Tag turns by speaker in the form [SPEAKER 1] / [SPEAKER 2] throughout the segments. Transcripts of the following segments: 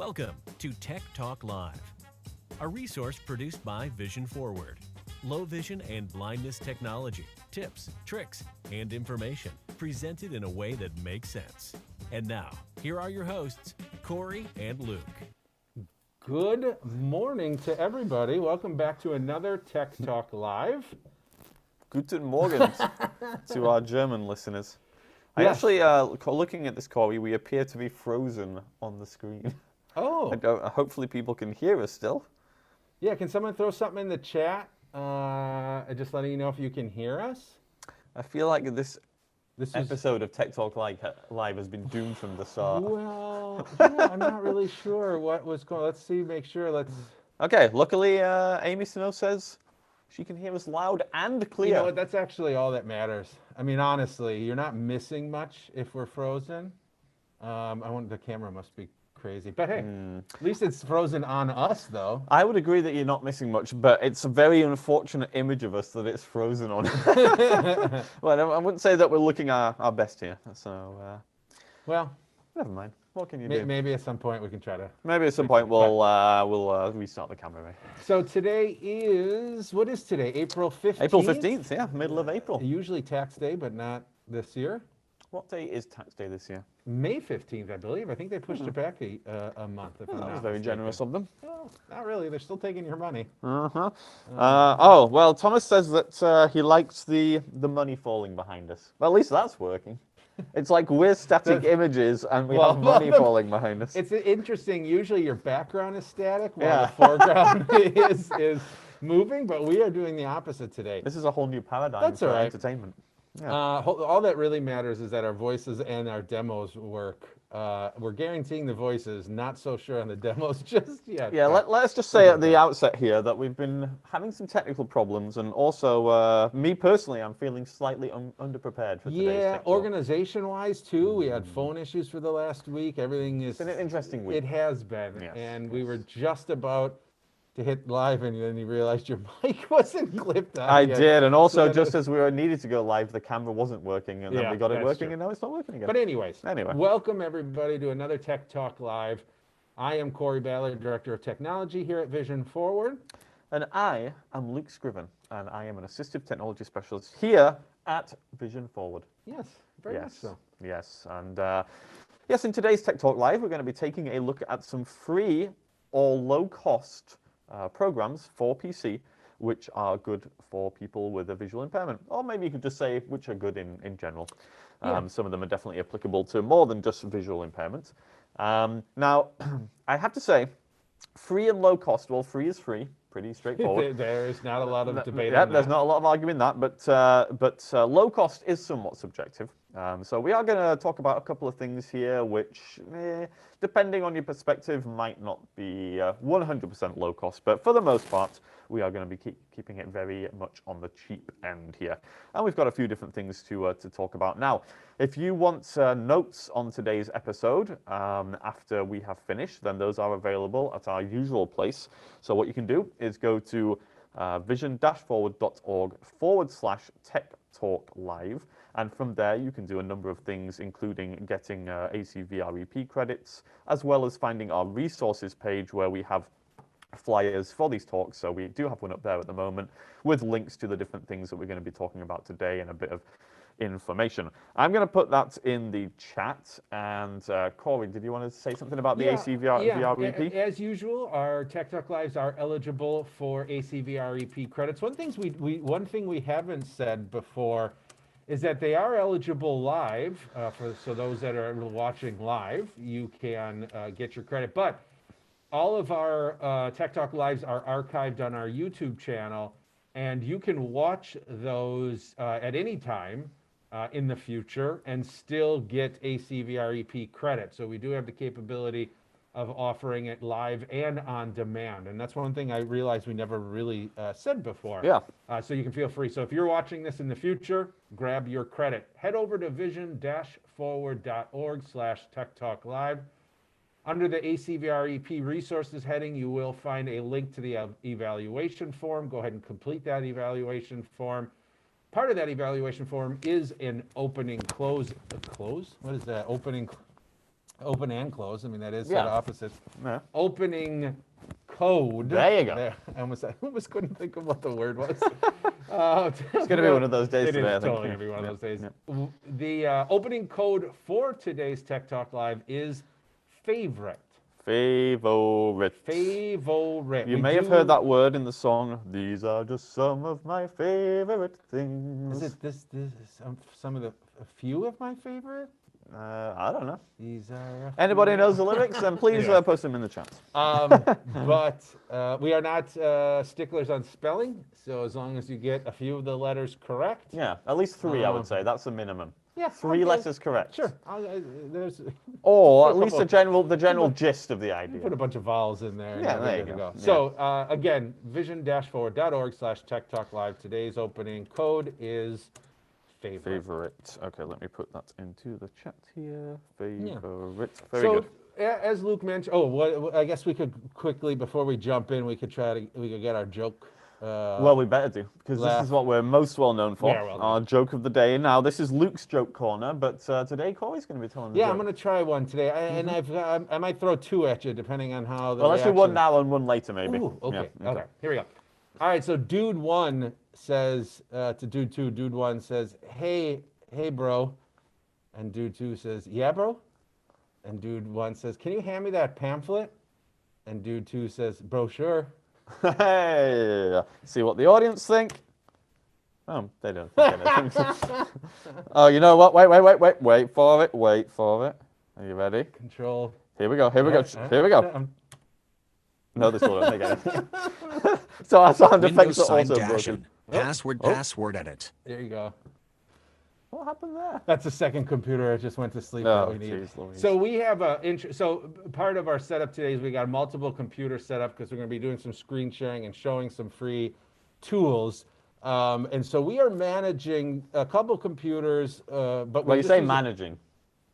[SPEAKER 1] Welcome to Tech Talk Live, a resource produced by Vision Forward. Low vision and blindness technology, tips, tricks, and information presented in a way that makes sense. And now, here are your hosts, Corey and Luke.
[SPEAKER 2] Good morning to everybody. Welcome back to another Tech Talk Live.
[SPEAKER 3] Guten Morgen to our German listeners.
[SPEAKER 2] Yes.
[SPEAKER 3] I actually, looking at this, Corey, we appear to be frozen on the screen.
[SPEAKER 2] Oh.
[SPEAKER 3] Hopefully people can hear us still.
[SPEAKER 2] Yeah, can someone throw something in the chat? Just letting you know if you can hear us.
[SPEAKER 3] I feel like this
[SPEAKER 2] This is,
[SPEAKER 3] episode of Tech Talk Live has been doomed from the start.
[SPEAKER 2] well, yeah, I'm not really sure what was going on. Let's see, make sure,
[SPEAKER 3] Okay, luckily Amy Snow says she can hear us loud and clear.
[SPEAKER 2] You know what, that's actually all that matters. I mean, honestly, you're not missing much if we're frozen. The camera must be crazy. But hey, at least it's frozen on us, though.
[SPEAKER 3] I would agree that you're not missing much, but it's a very unfortunate image of us that it's frozen on. Well, I wouldn't say that we're looking our best here, so
[SPEAKER 2] Well,
[SPEAKER 3] never mind. What can you do?
[SPEAKER 2] maybe at some point we can try to.
[SPEAKER 3] Maybe at some point we'll restart the camera. Right?
[SPEAKER 2] So today what is today? April 15th?
[SPEAKER 3] April 15th, yeah, middle of April.
[SPEAKER 2] Usually tax day, but not this year.
[SPEAKER 3] What day is tax day this year?
[SPEAKER 2] May 15th, I believe. I think they pushed it back a month. If I'm
[SPEAKER 3] That was
[SPEAKER 2] not
[SPEAKER 3] very
[SPEAKER 2] mistaken.
[SPEAKER 3] generous of them.
[SPEAKER 2] Well, not really. They're still taking your money.
[SPEAKER 3] Well, Thomas says that he likes the money falling behind us. Well, at least that's working. It's like we're static images and we have money falling behind us.
[SPEAKER 2] It's interesting. Usually your background is static while
[SPEAKER 3] Yeah.
[SPEAKER 2] the foreground is moving, but we are doing the opposite today.
[SPEAKER 3] This is a whole new paradigm
[SPEAKER 2] That's
[SPEAKER 3] for
[SPEAKER 2] all right.
[SPEAKER 3] entertainment. Yeah.
[SPEAKER 2] All that really matters is that our voices and our demos work. We're guaranteeing the voices, not so sure on the demos just yet.
[SPEAKER 3] Yeah, let's just say at the outset here that we've been having some technical problems, and also me personally, I'm feeling slightly underprepared for today's
[SPEAKER 2] Yeah,
[SPEAKER 3] Tech Talk.
[SPEAKER 2] organization-wise too, we had phone issues for the last week. Everything is.
[SPEAKER 3] It's been an interesting week.
[SPEAKER 2] It has been,
[SPEAKER 3] Yes,
[SPEAKER 2] and we were just about to hit live, and then you realized your mic wasn't clipped on.
[SPEAKER 3] I
[SPEAKER 2] yet.
[SPEAKER 3] did, and also
[SPEAKER 2] So
[SPEAKER 3] just as we were needed to go live, the camera wasn't working, and then
[SPEAKER 2] Yeah,
[SPEAKER 3] we got it
[SPEAKER 2] that's
[SPEAKER 3] working,
[SPEAKER 2] true.
[SPEAKER 3] and now it's not working again.
[SPEAKER 2] But anyways,
[SPEAKER 3] Anyway.
[SPEAKER 2] welcome everybody to another Tech Talk Live. I am Corey Ballard, Director of Technology here at Vision Forward.
[SPEAKER 3] And I am Luke Scriven, and I am an assistive technology specialist here at Vision Forward.
[SPEAKER 2] Yes, very much so.
[SPEAKER 3] Yes, and yes, in today's Tech Talk Live, we're going to be taking a look at some free or low-cost programs for PC, which are good for people with a visual impairment. Or maybe you could just say which are good in general.
[SPEAKER 2] Yeah.
[SPEAKER 3] Some of them are definitely applicable to more than just visual impairment. Now, I have to say, free and low cost, well, free is free. Pretty straightforward.
[SPEAKER 2] There's not a lot of debate
[SPEAKER 3] Yeah,
[SPEAKER 2] on
[SPEAKER 3] there's
[SPEAKER 2] that.
[SPEAKER 3] not a lot of argument in that, but low cost is somewhat subjective. So we are going to talk about a couple of things here which, depending on your perspective, might not be 100% low cost, but for the most part, we are going to be keeping it very much on the cheap end here. And we've got a few different things to talk about. Now, if you want notes on today's episode after we have finished, then those are available at our usual place. So what you can do is go to vision-forward.org/Tech Talk Live. And from there, you can do a number of things, including getting ACVREP credits, as well as finding our resources page where we have flyers for these talks. So we do have one up there at the moment with links to the different things that we're going to be talking about today and a bit of information. I'm going to put that in the chat. And Corey, did you want to say something about the ACVREP?
[SPEAKER 2] As usual, our Tech Talk Lives are eligible for ACVREP credits. One thing we haven't said before is that they are eligible live. So those that are watching live, you can get your credit. But all of our Tech Talk Lives are archived on our YouTube channel, and you can watch those at any time in the future and still get ACVREP credit. So we do have the capability of offering it live and on demand. And that's one thing I realized we never really said before.
[SPEAKER 3] Yeah.
[SPEAKER 2] So you can feel free. So if you're watching this in the future, grab your credit. Head over to vision-forward.org/Tech Talk Live. Under the ACVREP resources heading, you will find a link to the evaluation form. Go ahead and complete that evaluation form. Part of that evaluation form is an opening close. What is that? Open and close. I mean, that is
[SPEAKER 3] Yeah.
[SPEAKER 2] set opposites.
[SPEAKER 3] Yeah.
[SPEAKER 2] Opening code.
[SPEAKER 3] There you go.
[SPEAKER 2] I almost couldn't think of what the word was.
[SPEAKER 3] It's going to be one of those days
[SPEAKER 2] It
[SPEAKER 3] today, I
[SPEAKER 2] is
[SPEAKER 3] think.
[SPEAKER 2] totally going to be one of those days.
[SPEAKER 3] Yeah.
[SPEAKER 2] The opening code for today's Tech Talk Live is favorite.
[SPEAKER 3] Favorite.
[SPEAKER 2] Favorite.
[SPEAKER 3] You may have heard that word in the song, "These are just some of my favorite things."
[SPEAKER 2] Is it this some of a few of my favorite?
[SPEAKER 3] I don't know.
[SPEAKER 2] These are
[SPEAKER 3] Anybody knows the lyrics? Then please
[SPEAKER 2] Anyway.
[SPEAKER 3] post them in the chat.
[SPEAKER 2] But we are not sticklers on spelling, so as long as you get a few of the letters correct.
[SPEAKER 3] Yeah, at least 3, I would say. That's the minimum.
[SPEAKER 2] Yeah,
[SPEAKER 3] 3
[SPEAKER 2] okay.
[SPEAKER 3] letters correct.
[SPEAKER 2] Sure. There's
[SPEAKER 3] Or
[SPEAKER 2] Put a
[SPEAKER 3] at least
[SPEAKER 2] couple-
[SPEAKER 3] the general gist of the idea.
[SPEAKER 2] put a bunch of vowels in there.
[SPEAKER 3] Yeah,
[SPEAKER 2] and
[SPEAKER 3] there
[SPEAKER 2] you're
[SPEAKER 3] you
[SPEAKER 2] good
[SPEAKER 3] go.
[SPEAKER 2] to
[SPEAKER 3] Yeah.
[SPEAKER 2] So again, vision-forward.org/Tech Talk Live. Today's opening code is favorite.
[SPEAKER 3] Favorite. Okay, let me put that into the chat here. Favorite. Very
[SPEAKER 2] So,
[SPEAKER 3] good.
[SPEAKER 2] as Luke mentioned, I guess we could quickly, before we jump in, we could get our joke.
[SPEAKER 3] Well, we better do, because this is what we're most well known for.
[SPEAKER 2] Yeah, well
[SPEAKER 3] our joke of the day. Now, this is Luke's joke corner, but today Corey's going to be telling the
[SPEAKER 2] Yeah,
[SPEAKER 3] joke.
[SPEAKER 2] I'm going to try one today, and I might throw 2 at you, depending on how the
[SPEAKER 3] Well, let's do one
[SPEAKER 2] reaction-
[SPEAKER 3] now and one later, maybe.
[SPEAKER 2] Ooh, okay.
[SPEAKER 3] Yeah,
[SPEAKER 2] Okay. Here we go. All right. So dude 1 says to dude 2. Dude 1 says, "Hey, bro," and dude 2 says, "Yeah, bro." And dude 1 says, "Can you hand me that pamphlet?" And dude 2 says, "Brochure."
[SPEAKER 3] Hey, see what the audience think. Oh, they don't think anything. Oh, you know what? Wait for it. Wait for it. Are you ready?
[SPEAKER 2] Control.
[SPEAKER 3] Here we go. Here we go. No, this will not make anything. So our sound effects
[SPEAKER 4] Windows
[SPEAKER 3] are
[SPEAKER 4] sign
[SPEAKER 3] also
[SPEAKER 4] dash
[SPEAKER 3] broken.
[SPEAKER 4] in. Password edit.
[SPEAKER 2] There you go.
[SPEAKER 3] What happened there?
[SPEAKER 2] That's the second computer. It just went to sleep
[SPEAKER 3] Oh,
[SPEAKER 2] that we need.
[SPEAKER 3] jeez Louise.
[SPEAKER 2] So we have so part of our setup today is we got multiple computers set up because we're going to be doing some screen sharing and showing some free tools. And so we are managing a couple computers, but
[SPEAKER 3] Well, you say managing.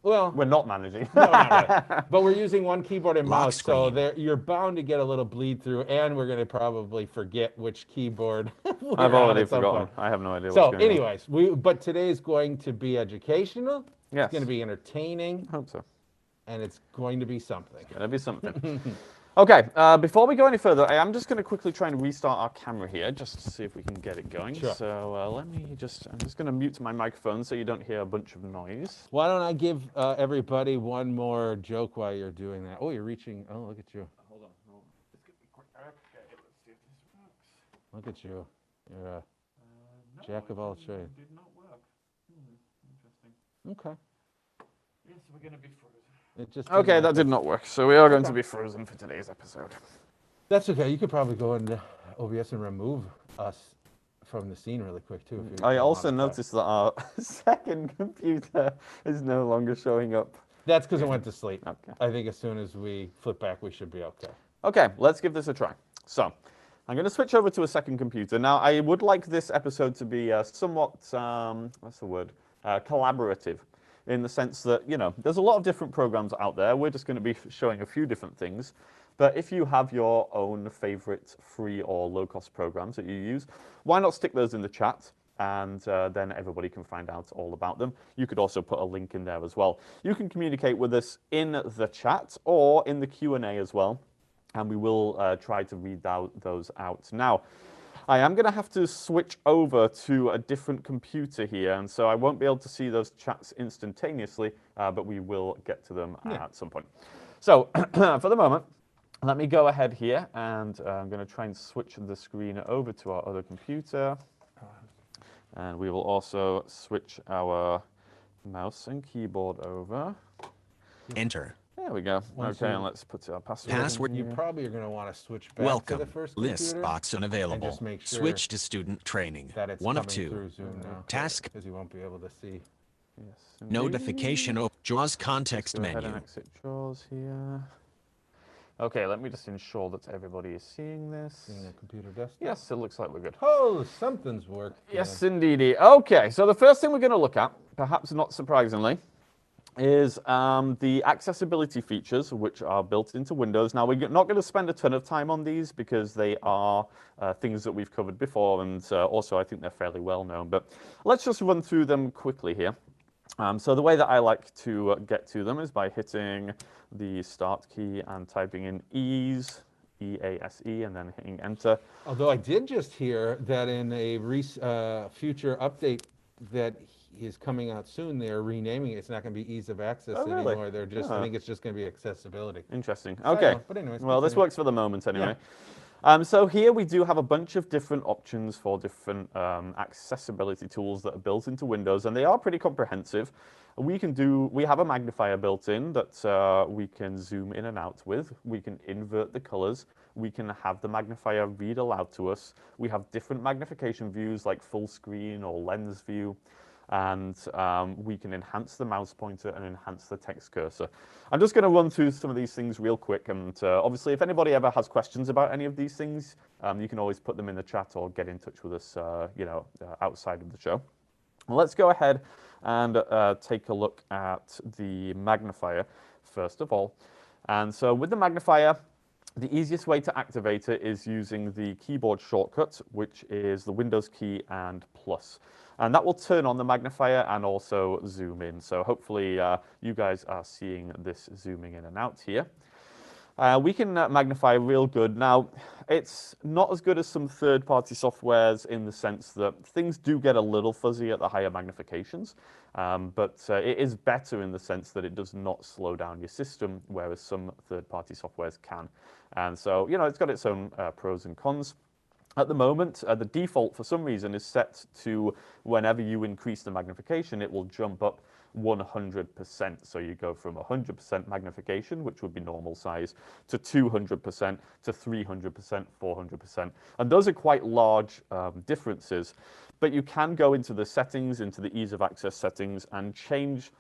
[SPEAKER 2] Well,
[SPEAKER 3] We're not managing.
[SPEAKER 2] no, not really. But we're using one keyboard and
[SPEAKER 4] Lock
[SPEAKER 2] mouse, so
[SPEAKER 4] screen.
[SPEAKER 2] you're bound to get a little bleed through, and we're going to probably forget which keyboard. we're
[SPEAKER 3] I've
[SPEAKER 2] on
[SPEAKER 3] already
[SPEAKER 2] at some
[SPEAKER 3] forgotten.
[SPEAKER 2] point.
[SPEAKER 3] I have no idea what's
[SPEAKER 2] So,
[SPEAKER 3] going on.
[SPEAKER 2] anyways, but today's going to be educational.
[SPEAKER 3] Yes.
[SPEAKER 2] It's going to be entertaining,
[SPEAKER 3] I hope so.
[SPEAKER 2] and it's going to be something.
[SPEAKER 3] Gonna be something. Okay, before we go any further, I am just going to quickly try and restart our camera here, just to see if we can get it going.
[SPEAKER 2] Sure.
[SPEAKER 3] So I'm just going to mute my microphone so you don't hear a bunch of noise.
[SPEAKER 2] Why don't I give everybody one more joke while you're doing that? Oh, you're reaching. Oh, look at you.
[SPEAKER 3] Hold on. It's going to be quick. Okay, let's see if this works.
[SPEAKER 2] Look at you. You're a jack of all trades.
[SPEAKER 3] It did not work. Interesting.
[SPEAKER 2] Okay.
[SPEAKER 3] Yes, we're going to be frozen.
[SPEAKER 2] It just
[SPEAKER 3] Okay,
[SPEAKER 2] didn't
[SPEAKER 3] that
[SPEAKER 2] work.
[SPEAKER 3] did not work. So we are going to be frozen for today's episode.
[SPEAKER 2] That's okay. You could probably go into OBS and remove us from the scene really quick too. If you
[SPEAKER 3] I
[SPEAKER 2] don't
[SPEAKER 3] also
[SPEAKER 2] want to.
[SPEAKER 3] noticed that our second computer is no longer showing up.
[SPEAKER 2] That's because it went to sleep.
[SPEAKER 3] Okay.
[SPEAKER 2] I think as soon as we flip back, we should be okay.
[SPEAKER 3] Okay, let's give this a try. So, I'm going to switch over to a second computer. Now, I would like this episode to be somewhat, what's the word, collaborative, in the sense that, you know, there's a lot of different programs out there. We're just going to be showing a few different things. But if you have your own favorite free or low-cost programs that you use, why not stick those in the chat? And then everybody can find out all about them. You could also put a link in there as well. You can communicate with us in the chat or in the Q&A as well. And we will try to read those out. Now, I am going to have to switch over to a different computer here, and so I won't be able to see those chats instantaneously, but we will get to them at some point. So, for the moment, let me go ahead here, and I'm going to try and switch the screen over to our other computer. And we will also switch our mouse and keyboard over.
[SPEAKER 4] Enter.
[SPEAKER 3] There we go.
[SPEAKER 2] Once
[SPEAKER 3] Okay,
[SPEAKER 2] you-
[SPEAKER 3] and let's put our password.
[SPEAKER 4] Password.
[SPEAKER 2] You probably are going to want to switch back to
[SPEAKER 4] Welcome.
[SPEAKER 2] the first
[SPEAKER 4] List
[SPEAKER 2] computer
[SPEAKER 4] box unavailable.
[SPEAKER 2] just make sure
[SPEAKER 4] Switch to student training.
[SPEAKER 2] that it's
[SPEAKER 4] One of
[SPEAKER 2] coming
[SPEAKER 4] two.
[SPEAKER 2] through Zoom now.
[SPEAKER 4] Task.
[SPEAKER 2] Because you won't be able to see.
[SPEAKER 3] Yes, indeed.
[SPEAKER 4] Notification of JAWS context
[SPEAKER 3] Go ahead and
[SPEAKER 4] menu.
[SPEAKER 3] exit JAWS here. Okay, let me just ensure that everybody is seeing this.
[SPEAKER 2] Seeing the computer desktop.
[SPEAKER 3] Yes, it looks like we're good.
[SPEAKER 2] Oh, something's worked.
[SPEAKER 3] Yes, indeedy. Okay, so the first thing we're going to look at, perhaps not surprisingly, is the accessibility features which are built into Windows. Now, we're not going to spend a ton of time on these because they are things that we've covered before, and also I think they're fairly well known. But let's just run through them quickly here. So the way that I like to get to them is by hitting the Start key and typing in ease, E-A-S-E, and then hitting Enter.
[SPEAKER 2] Although I did just hear that in a future update that is coming out soon, they're renaming it. It's not going to be ease of access
[SPEAKER 3] Oh, really?
[SPEAKER 2] anymore. They're just, I
[SPEAKER 3] Oh.
[SPEAKER 2] think it's just going to be accessibility.
[SPEAKER 3] Interesting.
[SPEAKER 2] Side
[SPEAKER 3] Okay.
[SPEAKER 2] note, but anyways,
[SPEAKER 3] Well, this
[SPEAKER 2] continue.
[SPEAKER 3] works for the moment anyway. So here we do have a bunch of different options for different accessibility tools that are built into Windows, and they are pretty comprehensive. We have a magnifier built in that we can zoom in and out with. We can invert the colors. We can have the magnifier read aloud to us. We have different magnification views like full screen or lens view. And we can enhance the mouse pointer and enhance the text cursor. I'm just going to run through some of these things real quick, and obviously if anybody ever has questions about any of these things, you can always put them in the chat or get in touch with us outside of the show. Well, let's go ahead and take a look at the magnifier first of all. And so with the magnifier, the easiest way to activate it is using the keyboard shortcut, which is the Windows key and plus. And that will turn on the magnifier and also zoom in. So hopefully you guys are seeing this zooming in and out here. We can magnify real good. Now, it's not as good as some third-party softwares in the sense that things do get a little fuzzy at the higher magnifications, but it is better in the sense that it does not slow down your system, whereas some third-party softwares can. And so, it's got its own pros and cons. At the moment, the default, for some reason, is set to whenever you increase the magnification, it will jump up 100%. So you go from 100% magnification, which would be normal size, to 200%, to 300%, 400%. And those are quite large differences. But you can go into the settings, into the ease of access settings, and change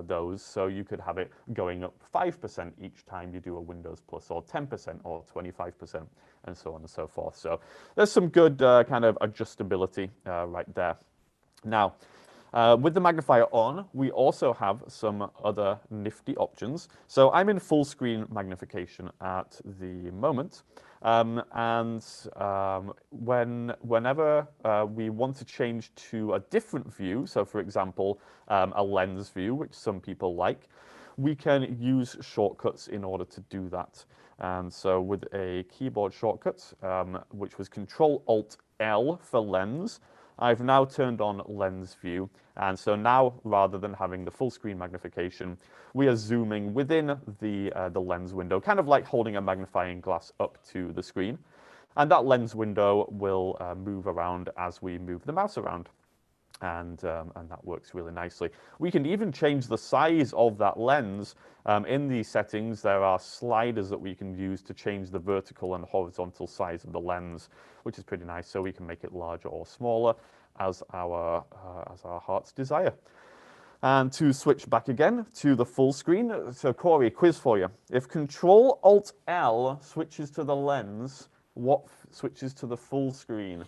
[SPEAKER 3] those. So you could have it going up 5% each time you do a Windows Plus, or 10%, or 25%, and so on and so forth. So there's some good kind of adjustability right there. Now, with the magnifier on, we also have some other nifty options. So I'm in full screen magnification at the moment. Whenever we want to change to a different view, so for example, a lens view, which some people like, we can use shortcuts in order to do that. And so with a keyboard shortcut, which was Control-Alt-L for lens, I've now turned on lens view. And so now, rather than having the full screen magnification, we are zooming within the lens window, kind of like holding a magnifying glass up to the screen. And that lens window will move around as we move the mouse around. And that works really nicely. We can even change the size of that lens. In these settings, there are sliders that we can use to change the vertical and horizontal size of the lens, which is pretty nice. So we can make it larger or smaller as our heart's desire. And to switch back again to the full screen, so Corey, quiz for you. If Control-Alt-L switches to the lens, what switches to the full screen?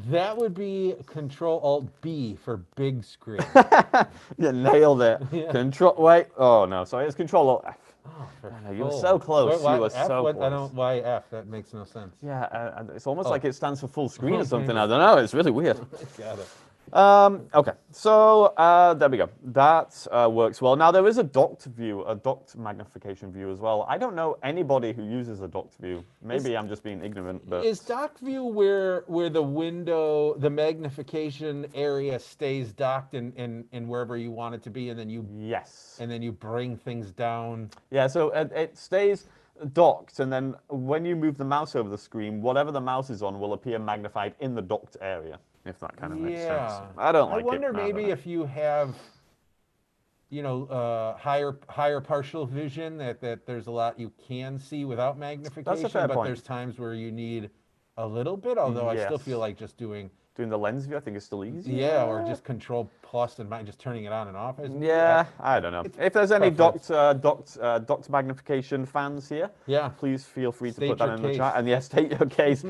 [SPEAKER 2] That would be Control-Alt-B for big screen.
[SPEAKER 3] You nailed it.
[SPEAKER 2] Yeah.
[SPEAKER 3] Wait. Oh, no. Sorry, it's Control-Alt-F.
[SPEAKER 2] Oh,
[SPEAKER 3] You were so close.
[SPEAKER 2] Why
[SPEAKER 3] You were
[SPEAKER 2] F?
[SPEAKER 3] so close.
[SPEAKER 2] Why F? That makes no sense.
[SPEAKER 3] Yeah, it's almost like it stands for full screen or something.
[SPEAKER 2] Maybe.
[SPEAKER 3] I don't know. It's really weird.
[SPEAKER 2] Got it.
[SPEAKER 3] Okay, so there we go. That works well. Now there is a docked view, a docked magnification view as well. I don't know anybody who uses a docked view. Maybe I'm just being ignorant, but
[SPEAKER 2] Is docked view where the window, the magnification area stays docked in wherever you want it to be, and then you bring things down?
[SPEAKER 3] Yeah, so it stays docked, and then when you move the mouse over the screen, whatever the mouse is on will appear magnified in the docked area, if that kind of makes sense. I don't like it.
[SPEAKER 2] I wonder maybe if you have, higher partial vision, that there's a lot you can see without magnification.
[SPEAKER 3] That's a fair point.
[SPEAKER 2] There's times where you need a little bit, although I still feel like just doing
[SPEAKER 3] the lens view, I think, is still easy.
[SPEAKER 2] Yeah, or just Control Plus and just turning it on and off.
[SPEAKER 3] Yeah, I don't know. If there's any docked magnification fans here, please feel free to put that in the chat. And yes, state your case.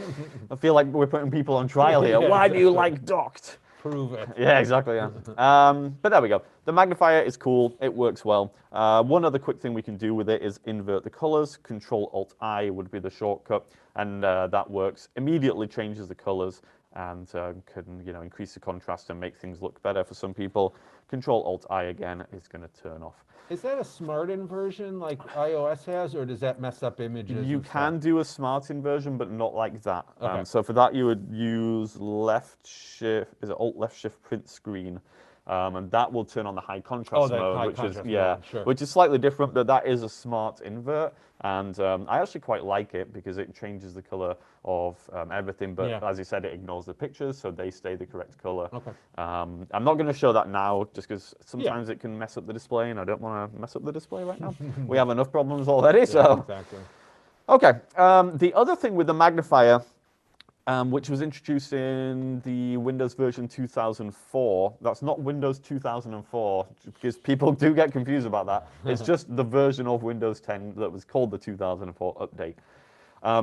[SPEAKER 3] I feel like we're putting people on trial here. Why do you like docked?
[SPEAKER 2] Prove it.
[SPEAKER 3] Yeah, exactly. Yeah. But there we go. The magnifier is cool. It works well. One other quick thing we can do with it is invert the colors. Control-Alt-I would be the shortcut, and that works. Immediately changes the colors. and can increase the contrast and make things look better for some people. Control-Alt-I again is going to turn off.
[SPEAKER 2] Is that a smart inversion like iOS has, or does that mess up images?
[SPEAKER 3] You
[SPEAKER 2] and
[SPEAKER 3] can
[SPEAKER 2] stuff?
[SPEAKER 3] do a smart inversion, but not like that.
[SPEAKER 2] Okay.
[SPEAKER 3] So for that, you would use left shift, is it Alt left shift print screen, and that will turn on the high contrast
[SPEAKER 2] that
[SPEAKER 3] mode,
[SPEAKER 2] high
[SPEAKER 3] which
[SPEAKER 2] contrast
[SPEAKER 3] is
[SPEAKER 2] mode, sure.
[SPEAKER 3] which is slightly different, but that is a smart invert, and I actually quite like it because it changes the color of everything. But
[SPEAKER 2] Yeah.
[SPEAKER 3] as you said, it ignores the pictures, so they stay the correct color.
[SPEAKER 2] Okay.
[SPEAKER 3] I'm not going to show that now, just because sometimes it can mess up the display, and I don't want to mess up the display right now. We have enough problems already, so.
[SPEAKER 2] Yeah, exactly.
[SPEAKER 3] Okay, the other thing with the magnifier, which was introduced in the Windows version 2004, that's not Windows 2004, because people do get confused about that. It's just the version of Windows 10 that was called the 2004 update.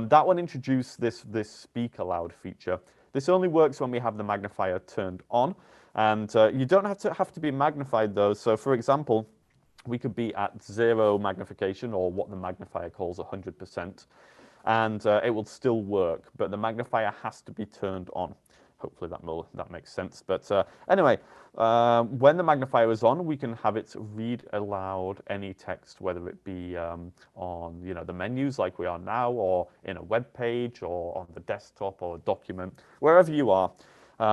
[SPEAKER 3] That one introduced this Speak Aloud feature. This only works when we have the magnifier turned on, and you don't have to be magnified though. So for example, we could be at 0 magnification, or what the magnifier calls 100%, and it will still work, but the magnifier has to be turned on. Hopefully that makes sense. But anyway, when the magnifier is on, we can have it read aloud any text, whether it be on the menus like we are now, or in a web page, or on the desktop, or a document, wherever you are.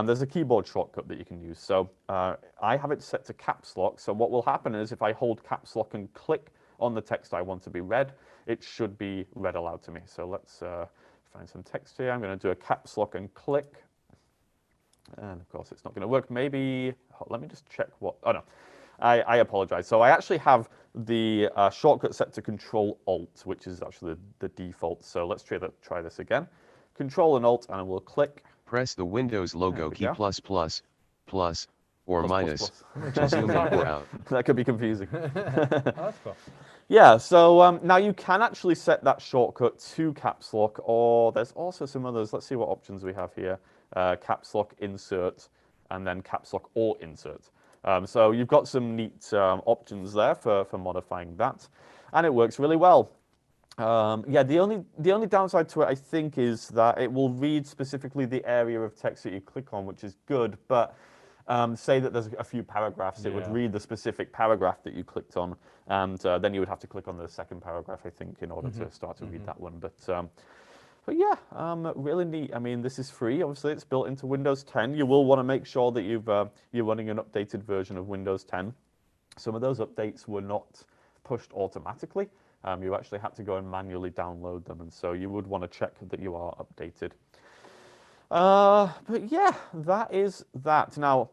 [SPEAKER 3] There's a keyboard shortcut that you can use. So I have it set to caps lock. So what will happen is if I hold caps lock and click on the text I want to be read, it should be read aloud to me. So let's find some text here. I'm going to do a caps lock and click. And of course, it's not going to work. Maybe, let me just check what, oh no, I apologize. So I actually have the shortcut set to Control-Alt, which is actually the default. So let's try this again. Control and Alt, and we'll click.
[SPEAKER 5] Press the Windows logo key
[SPEAKER 3] go.
[SPEAKER 5] plus or minus
[SPEAKER 3] plus.
[SPEAKER 5] to zoom in or out.
[SPEAKER 3] That could be confusing.
[SPEAKER 2] Oh, that's cool.
[SPEAKER 3] Yeah, so now you can actually set that shortcut to caps lock, or there's also some others. Let's see what options we have here. Caps lock insert, and then caps lock or insert. So you've got some neat options there for modifying that, and it works really well. Yeah, the only downside to it, I think, is that it will read specifically the area of text that you click on, which is good, but say that there's a few paragraphs, it would read the specific paragraph that you clicked on, and then you would have to click on the second paragraph, I think, in order to start to read that one. But yeah, really neat. I mean, this is free. Obviously, it's built into Windows 10. You will want to make sure that you're running an updated version of Windows 10. Some of those updates were not pushed automatically. You actually had to go and manually download them, and so you would want to check that you are updated. But yeah, that is that. Now,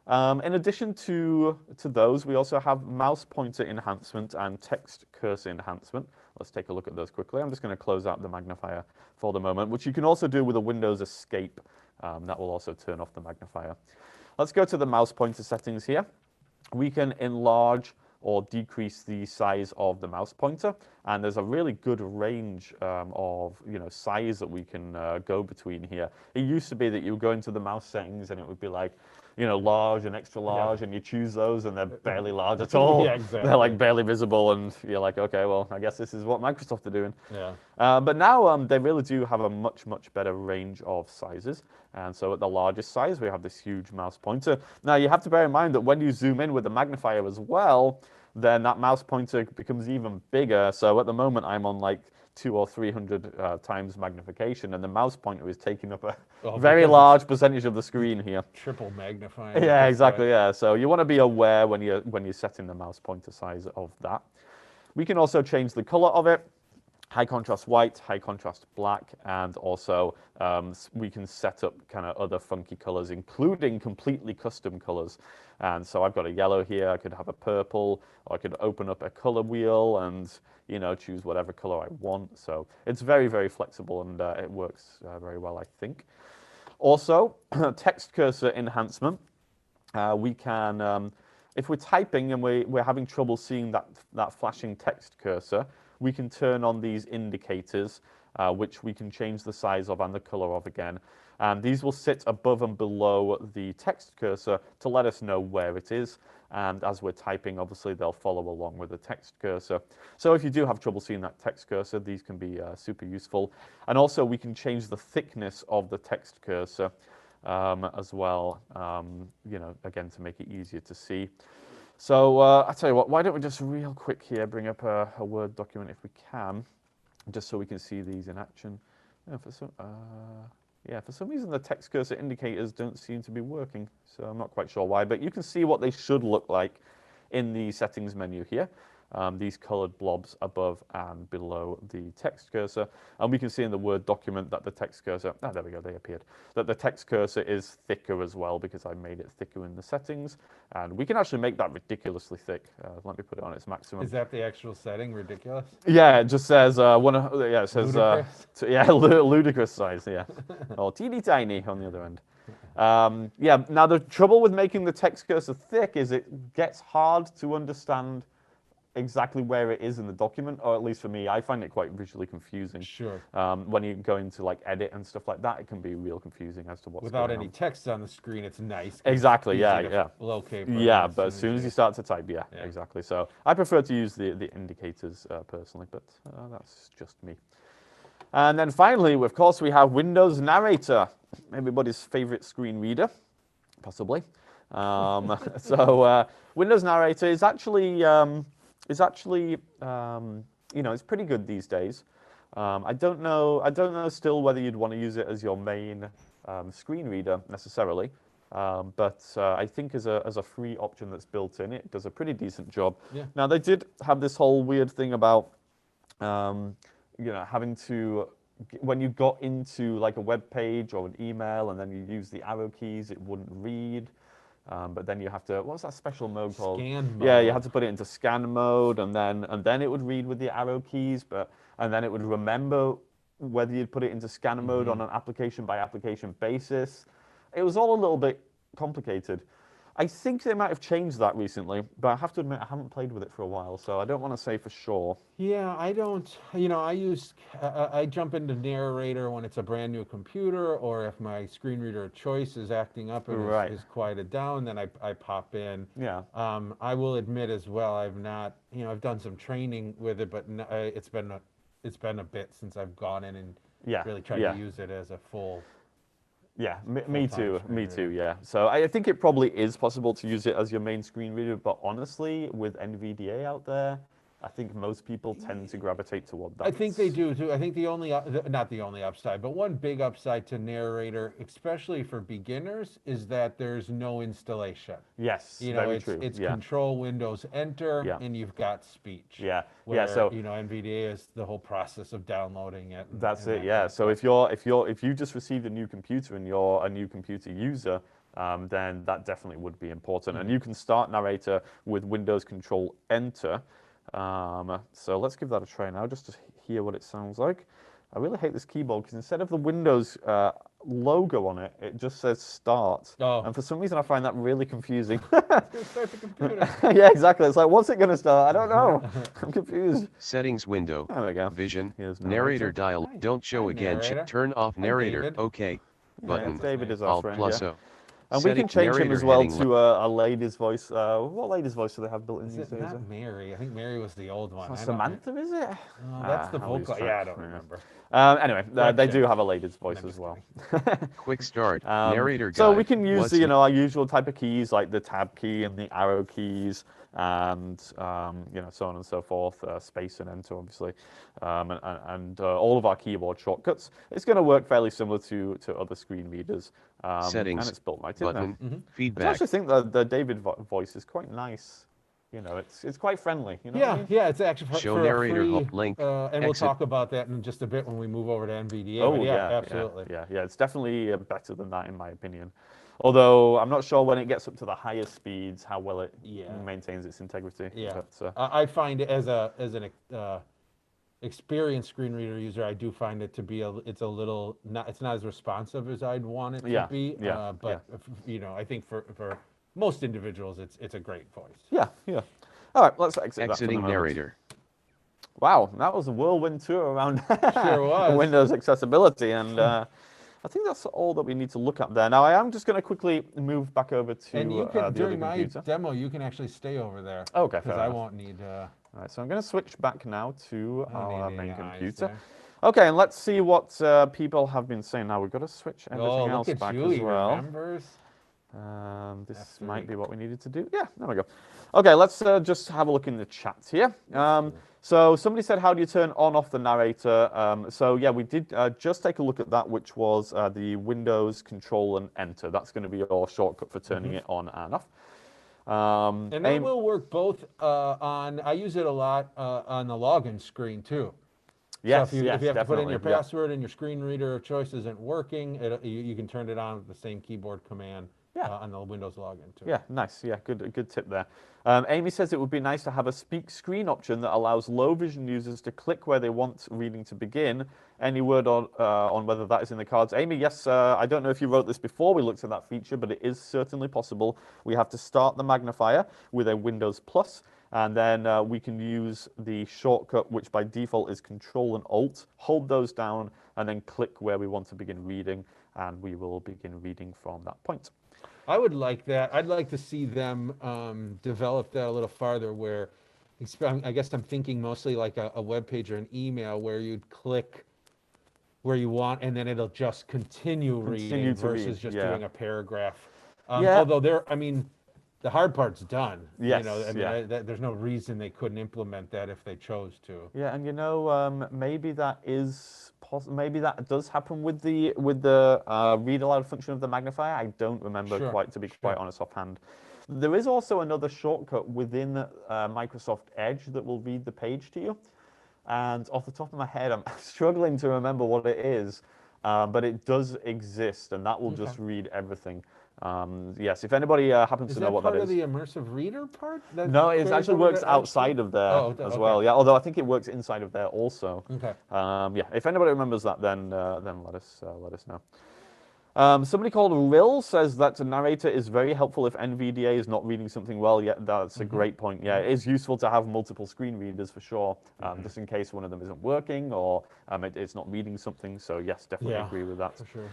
[SPEAKER 3] in addition to those, we also have mouse pointer enhancement and text cursor enhancement. Let's take a look at those quickly. I'm just going to close out the magnifier for the moment, which you can also do with a Windows escape. That will also turn off the magnifier. Let's go to the mouse pointer settings here. We can enlarge or decrease the size of the mouse pointer, and there's a really good range of size that we can go between here. It used to be that you would go into the mouse settings and it would be like large and extra large, and you choose those and they're barely large at all.
[SPEAKER 2] Yeah, exactly.
[SPEAKER 3] They're like barely visible, and you're like, okay, well, I guess this is what Microsoft are doing.
[SPEAKER 2] Yeah.
[SPEAKER 3] But now they really do have a much better range of sizes. And so at the largest size, we have this huge mouse pointer. Now you have to bear in mind that when you zoom in with the magnifier as well, then that mouse pointer becomes even bigger. So at the moment, I'm on like 200 or 300 times magnification, and the mouse pointer is taking up a very large percentage of the screen here.
[SPEAKER 2] Triple magnifying.
[SPEAKER 3] Yeah, exactly. Yeah. So you want to be aware when you're setting the mouse pointer size of that. We can also change the color of it. High contrast white, high contrast black, and also we can set up kind of other funky colors, including completely custom colors. And so I've got a yellow here, I could have a purple, or I could open up a color wheel and choose whatever color I want. So it's very flexible, and it works very well, I think. Also, text cursor enhancement. We can, if we're typing and we're having trouble seeing that flashing text cursor, we can turn on these indicators, which we can change the size of and the color of again. And these will sit above and below the text cursor to let us know where it is. And as we're typing, obviously, they'll follow along with the text cursor. So if you do have trouble seeing that text cursor, these can be super useful. And also, we can change the thickness of the text cursor. as well, again, to make it easier to see. So I tell you what, why don't we just real quick here bring up a Word document if we can, just so we can see these in action. For some reason the text cursor indicators don't seem to be working, so I'm not quite sure why, but you can see what they should look like in the settings menu here. These colored blobs above and below the text cursor. And we can see in the Word document that the text cursor, there we go, they appeared, that the text cursor is thicker as well because I made it thicker in the settings. And we can actually make that ridiculously thick. Let me put it on its maximum.
[SPEAKER 2] Is that the actual setting? Ridiculous?
[SPEAKER 3] Yeah, it just says, it says,
[SPEAKER 2] Ludicrous?
[SPEAKER 3] Ludicrous size, yeah. Or teeny tiny on the other end. Now the trouble with making the text cursor thick is it gets hard to understand exactly where it is in the document, or at least for me, I find it quite visually confusing.
[SPEAKER 2] Sure.
[SPEAKER 3] When you go into like edit and stuff like that, it can be real confusing as to what's
[SPEAKER 2] Without
[SPEAKER 3] going
[SPEAKER 2] any
[SPEAKER 3] on.
[SPEAKER 2] text on the screen, it's nice. 'Cause
[SPEAKER 3] Exactly,
[SPEAKER 2] it's
[SPEAKER 3] yeah,
[SPEAKER 2] easy to
[SPEAKER 3] yeah.
[SPEAKER 2] locate.
[SPEAKER 3] Yeah, but as soon as you start to type, yeah,
[SPEAKER 2] Yeah.
[SPEAKER 3] exactly. So I prefer to use the indicators personally, but that's just me. And then finally, of course, we have Windows Narrator, everybody's favorite screen reader, possibly. Windows Narrator is actually, it's pretty good these days. I don't know still whether you'd want to use it as your main screen reader necessarily, but I think as a free option that's built in, it does a pretty decent job.
[SPEAKER 2] Yeah.
[SPEAKER 3] Now they did have this whole weird thing about, having to, when you got into like a web page or an email and then you use the arrow keys, it wouldn't read. But then you have to, what's that special mode called?
[SPEAKER 2] Scan mode.
[SPEAKER 3] Yeah, you had to put it into scan mode, and then it would read with the arrow keys, and then it would remember whether you'd put it into scanner mode on an application by application basis. It was all a little bit complicated. I think they might have changed that recently, but I have to admit I haven't played with it for a while, so I don't want to say for sure.
[SPEAKER 2] Yeah, I don't, I jump into narrator when it's a brand new computer, or if my screen reader of choice is acting up and
[SPEAKER 3] Right.
[SPEAKER 2] is quieted down, then I pop in.
[SPEAKER 3] Yeah.
[SPEAKER 2] I will admit as well, I've not, I've done some training with it, but it's been a bit since I've gone in and really tried to use it as a full.
[SPEAKER 3] Yeah, me too,
[SPEAKER 2] screen
[SPEAKER 3] me
[SPEAKER 2] reader.
[SPEAKER 3] too, yeah. So I think it probably is possible to use it as your main screen reader, but honestly, with NVDA out there, I think most people tend to gravitate toward that.
[SPEAKER 2] I think they do too. I think the only, not the only upside, but one big upside to narrator, especially for beginners, is that there's no installation.
[SPEAKER 3] Yes, very true.
[SPEAKER 2] It's
[SPEAKER 3] yeah.
[SPEAKER 2] Control Windows Enter,
[SPEAKER 3] Yeah.
[SPEAKER 2] and you've got speech.
[SPEAKER 3] Yeah,
[SPEAKER 2] Where,
[SPEAKER 3] so
[SPEAKER 2] NVDA is the whole process of downloading it.
[SPEAKER 3] that's
[SPEAKER 2] and
[SPEAKER 3] it.
[SPEAKER 2] that
[SPEAKER 3] Yeah.
[SPEAKER 2] kind of
[SPEAKER 3] So
[SPEAKER 2] stuff.
[SPEAKER 3] if you just received a new computer and you're a new computer user, then that definitely would be important. And you can start Narrator with Windows Control Enter. So let's give that a try now, just to hear what it sounds like. I really hate this keyboard because instead of the Windows logo on it, it just says Start.
[SPEAKER 2] Oh.
[SPEAKER 3] And for some reason, I find that really confusing.
[SPEAKER 2] Start the computer.
[SPEAKER 3] Yeah, exactly. It's like, what's it going to start? I don't know. I'm confused.
[SPEAKER 5] Settings window.
[SPEAKER 3] There we go.
[SPEAKER 5] Vision.
[SPEAKER 3] Here's
[SPEAKER 5] Narrator
[SPEAKER 3] narrator.
[SPEAKER 5] dial. Don't show
[SPEAKER 2] Hi,
[SPEAKER 5] again.
[SPEAKER 2] narrator.
[SPEAKER 5] Turn off narrator.
[SPEAKER 2] David.
[SPEAKER 5] OK. Button.
[SPEAKER 3] David is our
[SPEAKER 5] Alt
[SPEAKER 3] friend,
[SPEAKER 5] plus
[SPEAKER 3] yeah.
[SPEAKER 5] O.
[SPEAKER 3] And we can
[SPEAKER 5] Settings
[SPEAKER 3] change him
[SPEAKER 5] narrator
[SPEAKER 3] as well
[SPEAKER 5] heading
[SPEAKER 3] to a lady's voice. What lady's voice do they have built in
[SPEAKER 2] Is
[SPEAKER 3] these
[SPEAKER 2] it
[SPEAKER 3] days?
[SPEAKER 2] not Mary? I think Mary was the old one. I don't-
[SPEAKER 3] Samantha, is it?
[SPEAKER 2] Oh, that's the
[SPEAKER 3] I'll lose
[SPEAKER 2] vocal.
[SPEAKER 3] track.
[SPEAKER 2] Yeah, I don't remember.
[SPEAKER 3] Anyway, they do
[SPEAKER 2] check.
[SPEAKER 3] have a lady's voice
[SPEAKER 2] I'm
[SPEAKER 3] as
[SPEAKER 2] just
[SPEAKER 3] well.
[SPEAKER 5] Quick start. Narrator guide.
[SPEAKER 3] So we can use
[SPEAKER 5] Was
[SPEAKER 3] our usual type of keys like the tab key and the arrow keys, and so on and so forth. Space and enter, obviously, and all of our keyboard shortcuts. It's going to work fairly similar to other screen readers.
[SPEAKER 5] Settings.
[SPEAKER 3] And it's built right
[SPEAKER 5] Button.
[SPEAKER 3] in there. I
[SPEAKER 5] Feedback.
[SPEAKER 3] actually think that the David voice is quite nice. It's quite friendly. You know what I mean?
[SPEAKER 2] Yeah, it's actually
[SPEAKER 5] Show
[SPEAKER 2] for
[SPEAKER 5] narrator
[SPEAKER 2] a free,
[SPEAKER 5] link.
[SPEAKER 2] and we'll
[SPEAKER 5] Exit.
[SPEAKER 2] talk about that in just a bit when we move over to NVDA.
[SPEAKER 3] Oh
[SPEAKER 2] but
[SPEAKER 3] yeah,
[SPEAKER 2] absolutely.
[SPEAKER 3] Yeah. It's definitely better than that in my opinion. Although I'm not sure when it gets up to the higher speeds how well it maintains its integrity.
[SPEAKER 2] Yeah,
[SPEAKER 3] But,
[SPEAKER 2] I find it as an experienced screen reader user, I do find it to be it's not as responsive as I'd want it to be. But I think for most individuals, it's a great voice.
[SPEAKER 3] Yeah. All right, let's exit that for the
[SPEAKER 5] Exiting
[SPEAKER 3] moment.
[SPEAKER 5] narrator.
[SPEAKER 3] Wow, that was a whirlwind tour around
[SPEAKER 2] Sure was.
[SPEAKER 3] Windows accessibility, and I think that's all that we need to look at there. Now, I am just going to quickly move back over to
[SPEAKER 2] And you can,
[SPEAKER 3] the
[SPEAKER 2] during
[SPEAKER 3] other
[SPEAKER 2] my
[SPEAKER 3] computer.
[SPEAKER 2] demo, you can actually stay over there.
[SPEAKER 3] Okay, fair
[SPEAKER 2] Because I
[SPEAKER 3] enough.
[SPEAKER 2] won't need.
[SPEAKER 3] All right, so I'm going to switch back now to
[SPEAKER 2] I don't
[SPEAKER 3] our
[SPEAKER 2] need
[SPEAKER 3] main
[SPEAKER 2] any eyes
[SPEAKER 3] computer.
[SPEAKER 2] there.
[SPEAKER 3] Okay, and let's see what people have been saying. Now we've got to switch everything
[SPEAKER 2] Oh,
[SPEAKER 3] else
[SPEAKER 2] look at
[SPEAKER 3] back
[SPEAKER 2] you,
[SPEAKER 3] as
[SPEAKER 2] he
[SPEAKER 3] well.
[SPEAKER 2] remembers.
[SPEAKER 3] This
[SPEAKER 2] After
[SPEAKER 3] might
[SPEAKER 2] we-
[SPEAKER 3] be what we needed to do. Yeah, there we go. Okay, let's just have a look in the chat here. So somebody said, how do you turn on off the narrator? So yeah, we did just take a look at that, which was the Windows Control and Enter. That's going to be your shortcut for turning it on and off.
[SPEAKER 2] And that will work both on, I use it a lot on the login screen too.
[SPEAKER 3] Yes,
[SPEAKER 2] so if you have to put in your
[SPEAKER 3] definitely, yeah.
[SPEAKER 2] password and your screen reader of choice isn't working, you can turn it on with the same keyboard command on the Windows login too.
[SPEAKER 3] Yeah, nice. Yeah, good tip there. Amy says it would be nice to have a speak screen option that allows low vision users to click where they want reading to begin. Any word on whether that is in the cards? Amy, yes, I don't know if you wrote this before we looked at that feature, but it is certainly possible. We have to start the magnifier with a Windows Plus, and then we can use the shortcut, which by default is Control and Alt, hold those down, and then click where we want to begin reading, and we will begin reading from that point.
[SPEAKER 2] I would like that. I'd like to see them develop that a little farther where, I guess I'm thinking mostly like a web page or an email where you'd click where you want and then it'll just continue reading versus just doing a paragraph. Although I mean, the hard part's done.
[SPEAKER 3] Yes,
[SPEAKER 2] You know, I mean, there's no reason they couldn't implement that if they chose to.
[SPEAKER 3] Yeah, and you know, maybe that is maybe that does happen with the read aloud function of the magnifier. I don't remember to be quite honest offhand. There is also another shortcut within Microsoft Edge that will read the page to you. And off the top of my head, I'm struggling to remember what it is, but it does exist, and that will just read everything. Yes, if anybody happens to know what that is.
[SPEAKER 2] Is that part of the immersive reader part?
[SPEAKER 3] No, it actually works outside of there as well. Yeah, although I think it works inside of there also.
[SPEAKER 2] Okay.
[SPEAKER 3] Yeah, if anybody remembers that, then let us know. Somebody called Rill says that the narrator is very helpful if NVDA is not reading something well. Yeah, that's a great point. Yeah, it is useful to have multiple screen readers for sure, just in case one of them isn't working or it's not reading something. So yes, definitely agree with that.
[SPEAKER 2] For sure.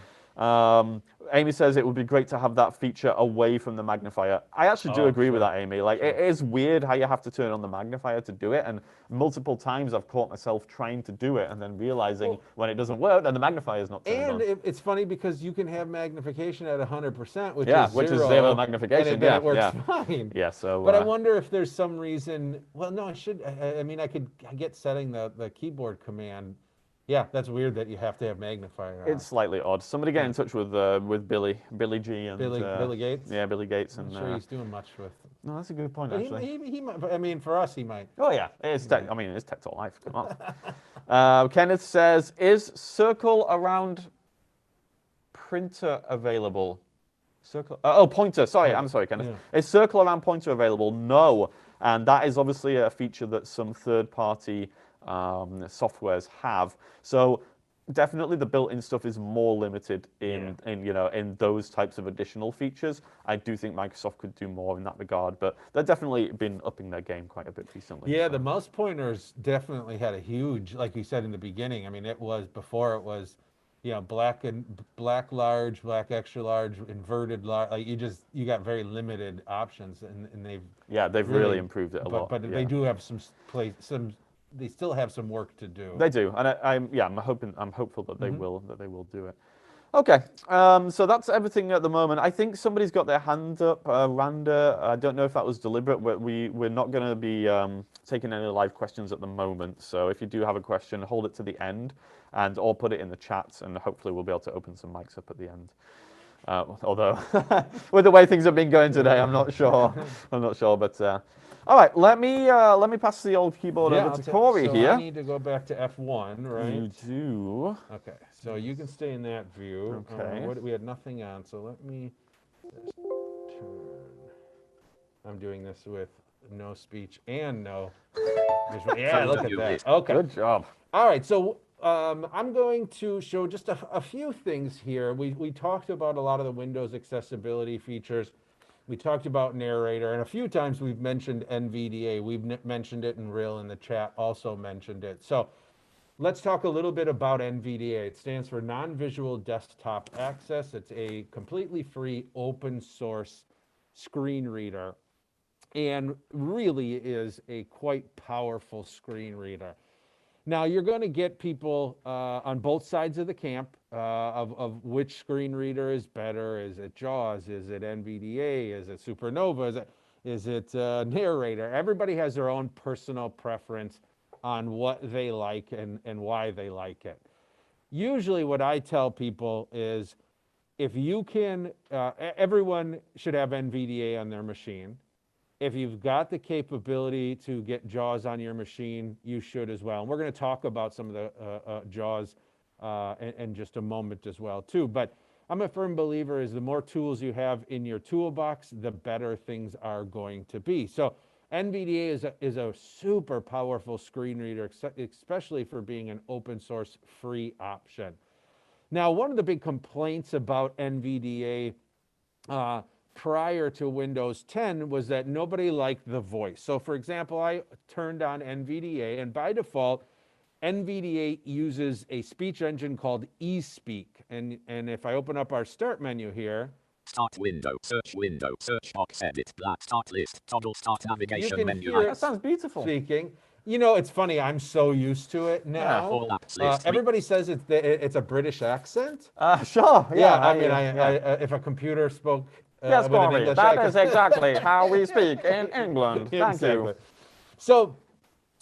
[SPEAKER 3] Amy says it would be great to have that feature away from the magnifier. I actually do agree with that, Amy. Like, it is weird how you have to turn on the magnifier to do it, and multiple times I've caught myself trying to do it and then realizing when it doesn't work, then the magnifier is not turned on.
[SPEAKER 2] And it's funny because you can have magnification at 100%, which is
[SPEAKER 3] zero magnification.
[SPEAKER 2] And then it works fine.
[SPEAKER 3] Yeah. So.
[SPEAKER 2] But I wonder if there's some reason. Well, no, I mean, I get setting the keyboard command. Yeah, that's weird that you have to have magnifier on.
[SPEAKER 3] It's slightly odd. Somebody get in touch with Billy G and
[SPEAKER 2] Billy Gates.
[SPEAKER 3] Yeah, Billy Gates.
[SPEAKER 2] I'm sure he's doing much with.
[SPEAKER 3] No, that's a good point.
[SPEAKER 2] But
[SPEAKER 3] actually,
[SPEAKER 2] he might. I mean, for us, he might.
[SPEAKER 3] Oh yeah, it's tech. I mean, it's Tech Talk Live. Come on. Kenneth says, "Is circle around printer available?" Circle. Pointer. Sorry, I'm sorry, Kenneth.
[SPEAKER 2] Yeah.
[SPEAKER 3] Is circle around pointer available? No, and that is obviously a feature that some third-party softwares have. So definitely the built-in stuff is more limited in those types of additional features. I do think Microsoft could do more in that regard, but they've definitely been upping their game quite a bit recently.
[SPEAKER 2] Yeah, the mouse pointers definitely had a huge, like you said in the beginning. I mean, before it was, black large, black extra large, inverted large. Like you got very limited options, and they've
[SPEAKER 3] really improved it a lot.
[SPEAKER 2] But they do have they still have some work to do.
[SPEAKER 3] They do, and I'm hopeful that they will do it. Okay, so that's everything at the moment. I think somebody's got their hand up, Randa. I don't know if that was deliberate. We're not going to be taking any live questions at the moment. So if you do have a question, hold it to the end, or put it in the chat, and hopefully we'll be able to open some mics up at the end. Although with the way things have been going today, I'm not sure. But all right, let me pass the old keyboard over to Corey here.
[SPEAKER 2] I need to go back to F1, right?
[SPEAKER 3] You do.
[SPEAKER 2] Okay, so you can stay in that view.
[SPEAKER 3] Okay.
[SPEAKER 2] We had nothing on, so let me just turn. I'm doing this with no speech and no. Yeah, look at that. Okay.
[SPEAKER 3] Good job.
[SPEAKER 2] All right, so I'm going to show just a few things here. We talked about a lot of the Windows accessibility features. We talked about narrator, and a few times we've mentioned NVDA. We've mentioned it, and Rill in the chat also mentioned it. So let's talk a little bit about NVDA. It stands for Non-Visual Desktop Access. It's a completely free open source screen reader, and really is a quite powerful screen reader. Now, you're going to get people on both sides of the camp of which screen reader is better. Is it JAWS? Is it NVDA? Is it Supernova? Is it Narrator? Everybody has their own personal preference on what they like and why they like it. Usually what I tell people is if you can, everyone should have NVDA on their machine. If you've got the capability to get JAWS on your machine, you should as well. And we're going to talk about some of the JAWS in just a moment as well too. But I'm a firm believer is the more tools you have in your toolbox, the better things are going to be. So NVDA is a super powerful screen reader, especially for being an open source free option. Now, one of the big complaints about NVDA prior to Windows 10 was that nobody liked the voice. So for example, I turned on NVDA, and by default, NVDA uses a speech engine called eSpeak. And if I open up our start menu here,
[SPEAKER 6] Start window, search box, edit, black start list, toggle start navigation
[SPEAKER 2] you can
[SPEAKER 6] menu.
[SPEAKER 2] hear
[SPEAKER 3] That sounds beautiful.
[SPEAKER 2] speaking. You know, it's funny, I'm so used to it now.
[SPEAKER 6] All apps list.
[SPEAKER 2] Everybody says it's a British accent.
[SPEAKER 3] Sure. Yeah.
[SPEAKER 2] I mean, if a computer spoke
[SPEAKER 3] Yes,
[SPEAKER 2] with an
[SPEAKER 3] Corey,
[SPEAKER 2] English
[SPEAKER 3] that
[SPEAKER 2] accent.
[SPEAKER 3] is exactly how we speak in England. Thank you.
[SPEAKER 2] So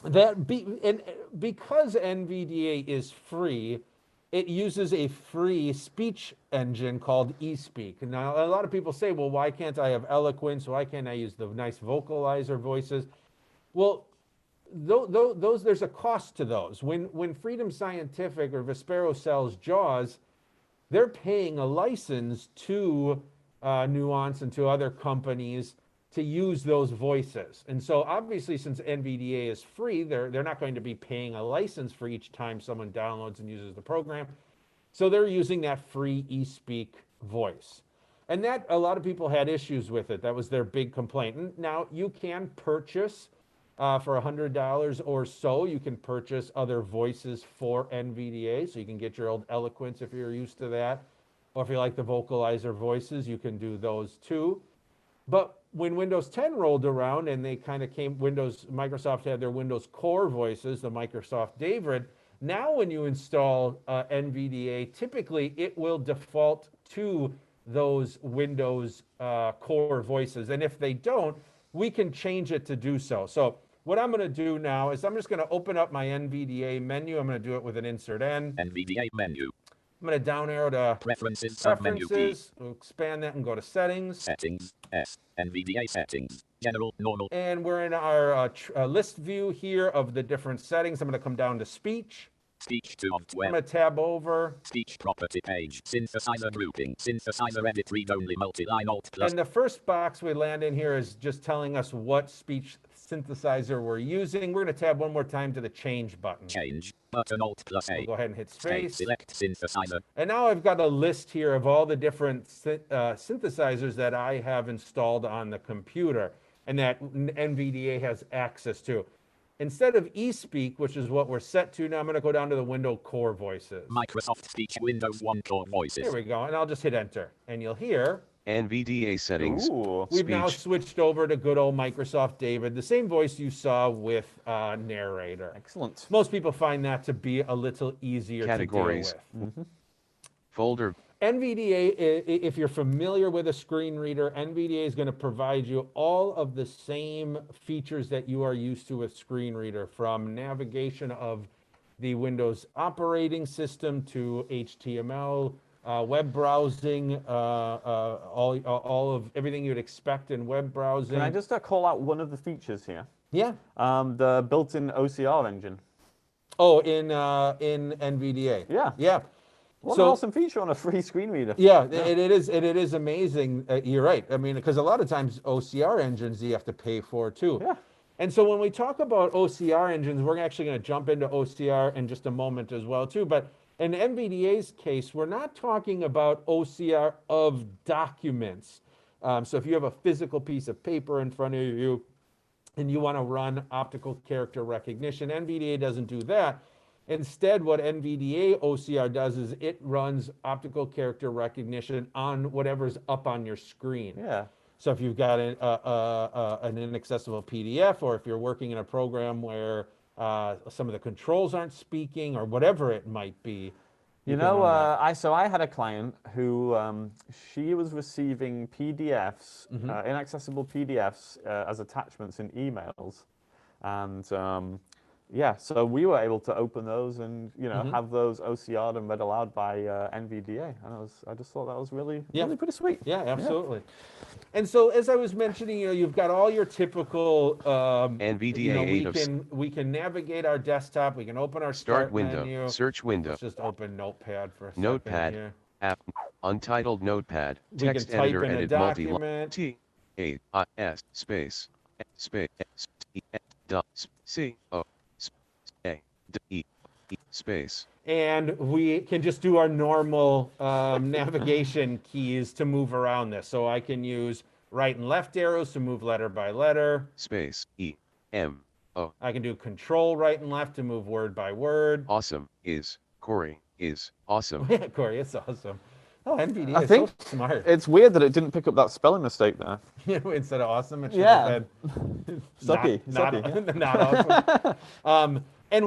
[SPEAKER 2] because NVDA is free, it uses a free speech engine called eSpeak. Now, a lot of people say, well, why can't I have eloquence? Why can't I use the nice vocalizer voices? Well, those there's a cost to those. When Freedom Scientific or Vispero sells JAWS, they're paying a license to Nuance and to other companies to use those voices. And so obviously, since NVDA is free, they're not going to be paying a license for each time someone downloads and uses the program. So they're using that free eSpeak voice. And that, a lot of people had issues with it. That was their big complaint. And now you can purchase for $100 or so, you can purchase other voices for NVDA. So you can get your old eloquence if you're used to that. Or if you like the vocalizer voices, you can do those too. But when Windows 10 rolled around and they kind of Microsoft had their Windows Core voices, the Microsoft David, now when you install NVDA, typically it will default to those Windows Core voices. And if they don't, we can change it to do so. So what I'm going to do now is I'm just going to open up my NVDA menu. I'm going to do it with an insert N.
[SPEAKER 6] NVDA menu.
[SPEAKER 2] I'm going to down arrow to
[SPEAKER 6] Preferences, submenu P.
[SPEAKER 2] We'll expand that and go to Settings.
[SPEAKER 6] Settings, S, NVDA settings, general, normal.
[SPEAKER 2] And we're in our list view here of the different settings. I'm going to come down to Speech.
[SPEAKER 6] Speech 2 of
[SPEAKER 2] I'm
[SPEAKER 6] 12.
[SPEAKER 2] going to tab over.
[SPEAKER 6] Speech property page. Synthesizer grouping. Synthesizer edit read-only multi-line alt plus.
[SPEAKER 2] And the first box we land in here is just telling us what speech synthesizer we're using. We're going to tab one more time to the Change button.
[SPEAKER 6] Change. Button alt plus A.
[SPEAKER 2] We'll go ahead and hit space.
[SPEAKER 6] Select synthesizer.
[SPEAKER 2] And now I've got a list here of all the different synthesizers that I have installed on the computer and that NVDA has access to. Instead of eSpeak, which is what we're set to, now I'm going to go down to the Windows Core voices.
[SPEAKER 6] Microsoft Speech Windows 1 Core voices.
[SPEAKER 2] Here we go, and I'll just hit Enter. And you'll hear
[SPEAKER 5] NVDA settings.
[SPEAKER 3] Ooh.
[SPEAKER 2] we've now
[SPEAKER 5] Speech.
[SPEAKER 2] switched over to good old Microsoft David, the same voice you saw with Narrator.
[SPEAKER 3] Excellent.
[SPEAKER 2] Most people find that to be a little easier
[SPEAKER 5] Categories.
[SPEAKER 2] to deal with.
[SPEAKER 5] Folder.
[SPEAKER 2] NVDA, if you're familiar with a screen reader, NVDA is going to provide you all of the same features that you are used to with screen reader, from navigation of the Windows operating system to HTML, web browsing, all of everything you'd expect in web browsing.
[SPEAKER 3] Can I just call out one of the features here?
[SPEAKER 2] Yeah.
[SPEAKER 3] The built-in OCR engine.
[SPEAKER 2] Oh, in NVDA.
[SPEAKER 3] Yeah.
[SPEAKER 2] Yeah.
[SPEAKER 3] What an awesome feature on a free screen reader.
[SPEAKER 2] Yeah, it is amazing. You're right. I mean, because a lot of times OCR engines you have to pay for too.
[SPEAKER 3] Yeah.
[SPEAKER 2] And so when we talk about OCR engines, we're actually going to jump into OCR in just a moment as well too. But in NVDA's case, we're not talking about OCR of documents. So if you have a physical piece of paper in front of you and you want to run optical character recognition, NVDA doesn't do that. Instead, what NVDA OCR does is it runs optical character recognition on whatever's up on your screen.
[SPEAKER 3] Yeah.
[SPEAKER 2] So if you've got an inaccessible PDF, or if you're working in a program where some of the controls aren't speaking, or whatever it might be.
[SPEAKER 3] You
[SPEAKER 2] can
[SPEAKER 3] know,
[SPEAKER 2] run that.
[SPEAKER 3] I had a client who she was receiving PDFs, inaccessible PDFs as attachments in emails, and yeah, so we were able to open those and have those OCR'd and read aloud by NVDA, and I just thought that was really pretty sweet.
[SPEAKER 2] Yeah, absolutely. And so, as I was mentioning, you've got all your typical.
[SPEAKER 5] NVDA
[SPEAKER 2] we can navigate our desktop. We can open our
[SPEAKER 5] Start window.
[SPEAKER 2] menu.
[SPEAKER 5] Search window.
[SPEAKER 2] Let's just open Notepad for a second
[SPEAKER 5] Notepad.
[SPEAKER 2] here.
[SPEAKER 5] App. Untitled Notepad.
[SPEAKER 2] We can
[SPEAKER 5] Text
[SPEAKER 2] type
[SPEAKER 5] editor
[SPEAKER 2] in a
[SPEAKER 5] edit
[SPEAKER 2] document.
[SPEAKER 5] T A I S space dot C O A D E space.
[SPEAKER 2] And we can just do our normal navigation keys to move around this. So I can use right and left arrows to move letter by letter.
[SPEAKER 5] Space E M O.
[SPEAKER 2] I can do control right and left to move word by word.
[SPEAKER 5] Awesome is Corey is awesome.
[SPEAKER 2] Yeah, Corey, it's awesome. Oh, NVDA
[SPEAKER 3] I
[SPEAKER 2] is
[SPEAKER 3] think
[SPEAKER 2] so smart.
[SPEAKER 3] it's weird that it didn't pick up that spelling mistake there.
[SPEAKER 2] Instead of awesome, it should
[SPEAKER 3] Yeah.
[SPEAKER 2] have said
[SPEAKER 3] Sucky.
[SPEAKER 2] not awesome. And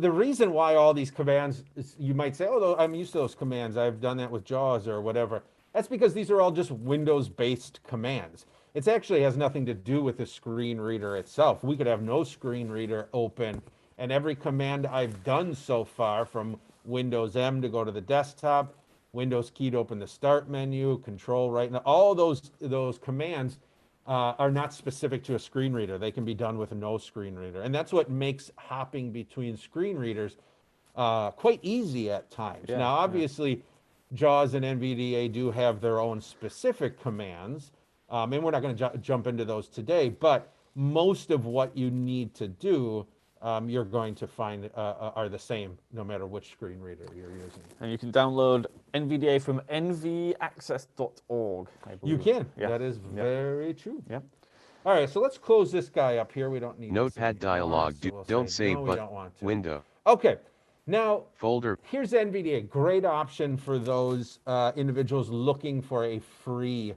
[SPEAKER 2] the reason why all these commands, you might say, oh, I'm used to those commands. I've done that with JAWS or whatever. That's because these are all just Windows-based commands. It actually has nothing to do with the screen reader itself. We could have no screen reader open, and every command I've done so far, from Windows M to go to the desktop, Windows key to open the start menu, control right now, all those commands are not specific to a screen reader. They can be done with no screen reader. And that's what makes hopping between screen readers quite easy at times.
[SPEAKER 3] Yeah,
[SPEAKER 2] now, obviously, JAWS and NVDA do have their own specific commands, and we're not going to jump into those today, but most of what you need to do, you're going to find are the same no matter which screen reader you're using.
[SPEAKER 3] And you can download NVDA from nvaccess.org.
[SPEAKER 2] You can.
[SPEAKER 3] Yeah.
[SPEAKER 2] That is very true.
[SPEAKER 3] Yep.
[SPEAKER 2] All right, so let's close this guy up here. We don't need
[SPEAKER 5] Notepad
[SPEAKER 2] this anymore,
[SPEAKER 5] dialog.
[SPEAKER 2] so we'll
[SPEAKER 5] Don't
[SPEAKER 2] say,
[SPEAKER 5] save
[SPEAKER 2] no, we
[SPEAKER 5] but
[SPEAKER 2] don't want to.
[SPEAKER 5] window.
[SPEAKER 2] Okay, now
[SPEAKER 5] Folder.
[SPEAKER 2] here's NVDA. Great option for those individuals looking for a free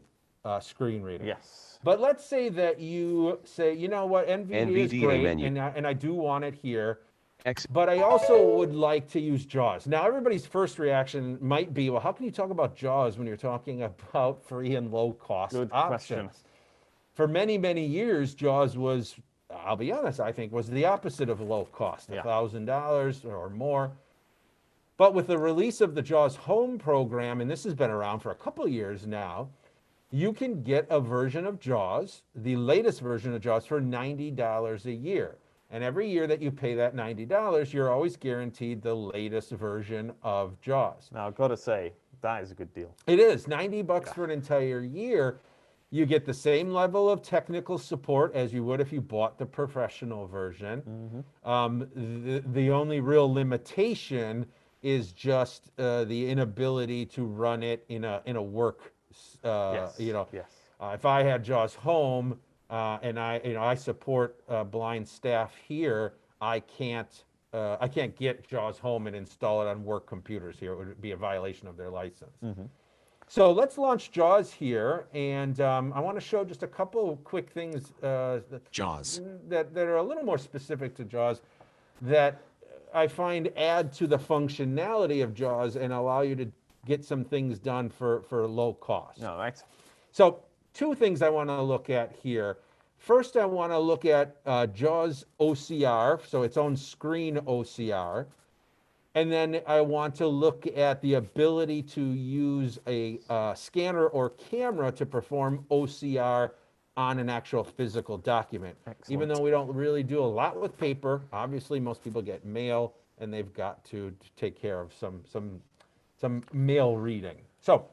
[SPEAKER 2] screen reader.
[SPEAKER 3] Yes.
[SPEAKER 2] But let's say that you say, you know what, NVDA is
[SPEAKER 5] NVDA
[SPEAKER 2] great,
[SPEAKER 5] menu.
[SPEAKER 2] and I do want it here,
[SPEAKER 5] X.
[SPEAKER 2] but I also would like to use JAWS. Now, everybody's first reaction might be, well, how can you talk about JAWS when you're talking about free and low-cost
[SPEAKER 3] Good
[SPEAKER 2] options?
[SPEAKER 3] question.
[SPEAKER 2] For many, many years, JAWS was, I'll be honest, I think was the opposite of low cost,
[SPEAKER 3] Yeah.
[SPEAKER 2] $1,000 or more. But with the release of the JAWS Home program, and this has been around for a couple years now, you can get a version of JAWS, the latest version of JAWS, for $90 a year. And every year that you pay that $90, you're always guaranteed the latest version of JAWS.
[SPEAKER 3] Now, I've got to say, that is a good deal.
[SPEAKER 2] It is $90 for an entire year. You get the same level of technical support as you would if you bought the professional version. The only real limitation is just the inability to run it in a work.
[SPEAKER 3] Yes.
[SPEAKER 2] If I had JAWS Home and I support blind staff here, I can't get JAWS Home and install it on work computers here. It would be a violation of their license. So let's launch JAWS here, and I want to show just a couple of quick things
[SPEAKER 4] JAWS.
[SPEAKER 2] that are a little more specific to JAWS that I find add to the functionality of JAWS and allow you to get some things done for low cost.
[SPEAKER 3] All right.
[SPEAKER 2] So two things I want to look at here. First, I want to look at JAWS OCR, so its own screen OCR. And then I want to look at the ability to use a scanner or camera to perform OCR on an actual physical document.
[SPEAKER 3] Excellent.
[SPEAKER 2] Even though we don't really do a lot with paper, obviously most people get mail and they've got to take care of some mail reading. So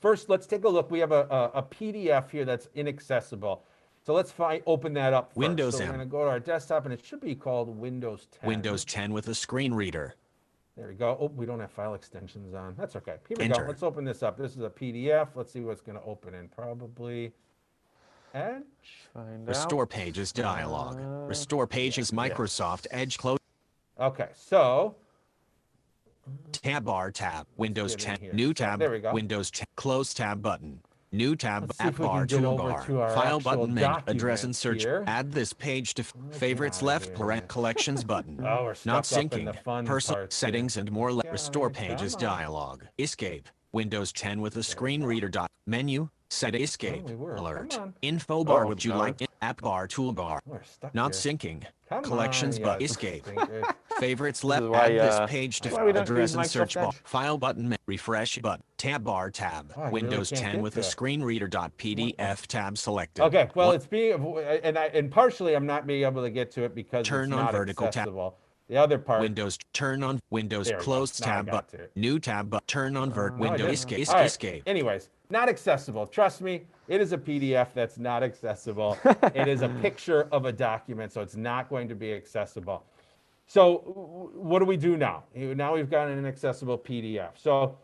[SPEAKER 2] first, let's take a look. We have a PDF here that's inaccessible. So let's open that up first.
[SPEAKER 4] Windows
[SPEAKER 2] so
[SPEAKER 4] M.
[SPEAKER 2] we're going to go to our desktop, and it should be called Windows 10.
[SPEAKER 4] Windows 10 with a screen reader.
[SPEAKER 2] There we go. Oh, we don't have file extensions on. That's okay. Here we
[SPEAKER 4] Enter.
[SPEAKER 2] go. Let's open this up. This is a PDF. Let's see what's going to open in. Probably Edge.
[SPEAKER 3] Find
[SPEAKER 4] Restore
[SPEAKER 3] out.
[SPEAKER 4] pages dialog. Restore pages Microsoft Edge close.
[SPEAKER 2] Okay, so
[SPEAKER 4] Tab bar tab. Windows
[SPEAKER 2] get in
[SPEAKER 4] 10.
[SPEAKER 2] here.
[SPEAKER 4] New
[SPEAKER 2] Oh,
[SPEAKER 4] tab.
[SPEAKER 2] there we go.
[SPEAKER 4] Windows 10. Close tab button. New tab,
[SPEAKER 2] Let's see
[SPEAKER 4] app
[SPEAKER 2] if we can
[SPEAKER 4] bar,
[SPEAKER 2] get over
[SPEAKER 4] toolbar,
[SPEAKER 2] to our
[SPEAKER 4] file
[SPEAKER 2] actual
[SPEAKER 4] button, menu, address and
[SPEAKER 2] document
[SPEAKER 4] search.
[SPEAKER 2] here.
[SPEAKER 4] Add this page to
[SPEAKER 2] Let's
[SPEAKER 4] favorites
[SPEAKER 2] get outta
[SPEAKER 4] left,
[SPEAKER 2] here.
[SPEAKER 4] collections button.
[SPEAKER 2] Oh, we're
[SPEAKER 4] Not
[SPEAKER 2] stuck up in the
[SPEAKER 4] syncing,
[SPEAKER 2] fun
[SPEAKER 4] personal
[SPEAKER 2] parts
[SPEAKER 4] settings
[SPEAKER 2] here.
[SPEAKER 4] and more.
[SPEAKER 2] Let's get
[SPEAKER 4] Restore
[SPEAKER 2] outta here.
[SPEAKER 4] pages
[SPEAKER 2] Come on.
[SPEAKER 4] dialog. Escape. Windows 10 with a
[SPEAKER 2] There we
[SPEAKER 4] screen
[SPEAKER 2] go.
[SPEAKER 4] reader dot menu. Set escape.
[SPEAKER 2] we were.
[SPEAKER 4] Alert.
[SPEAKER 2] Come on.
[SPEAKER 4] Info bar.
[SPEAKER 3] Oh,
[SPEAKER 4] would you
[SPEAKER 3] no.
[SPEAKER 4] like it? App bar, toolbar.
[SPEAKER 2] We're stuck
[SPEAKER 4] Not
[SPEAKER 2] here.
[SPEAKER 4] syncing.
[SPEAKER 2] Come
[SPEAKER 4] Collections
[SPEAKER 2] on,
[SPEAKER 4] button.
[SPEAKER 2] you
[SPEAKER 4] Escape.
[SPEAKER 2] stinkers.
[SPEAKER 4] Favorites
[SPEAKER 3] This
[SPEAKER 4] left.
[SPEAKER 3] is why,
[SPEAKER 4] Add this page to
[SPEAKER 3] that's why we don't
[SPEAKER 4] address
[SPEAKER 3] use
[SPEAKER 4] and
[SPEAKER 3] Microsoft
[SPEAKER 4] search bar.
[SPEAKER 3] Edge.
[SPEAKER 4] File button. Refresh button. Tab bar tab.
[SPEAKER 2] Oh, I really
[SPEAKER 4] Windows
[SPEAKER 2] can't
[SPEAKER 4] 10
[SPEAKER 2] get
[SPEAKER 4] with
[SPEAKER 2] to
[SPEAKER 4] a
[SPEAKER 2] it.
[SPEAKER 4] screen reader dot PDF tab selected.
[SPEAKER 2] Okay, well,
[SPEAKER 4] One-
[SPEAKER 2] it's being, and partially I'm not being able to get to it because it's
[SPEAKER 4] Turn on
[SPEAKER 2] not
[SPEAKER 4] vertical tab.
[SPEAKER 2] accessible. The other part,
[SPEAKER 4] Windows turn on Windows
[SPEAKER 2] There we go.
[SPEAKER 4] close
[SPEAKER 2] Now I
[SPEAKER 4] tab
[SPEAKER 2] got
[SPEAKER 4] but
[SPEAKER 2] to it.
[SPEAKER 4] new tab but turn on
[SPEAKER 2] no, I
[SPEAKER 4] Windows
[SPEAKER 2] didn't.
[SPEAKER 4] escape
[SPEAKER 2] All right.
[SPEAKER 4] escape.
[SPEAKER 2] Anyways, not accessible. Trust me, it is a PDF that's not accessible. It is a picture of a document, so it's not going to be accessible. So what do we do now? Now we've got an inaccessible PDF. So,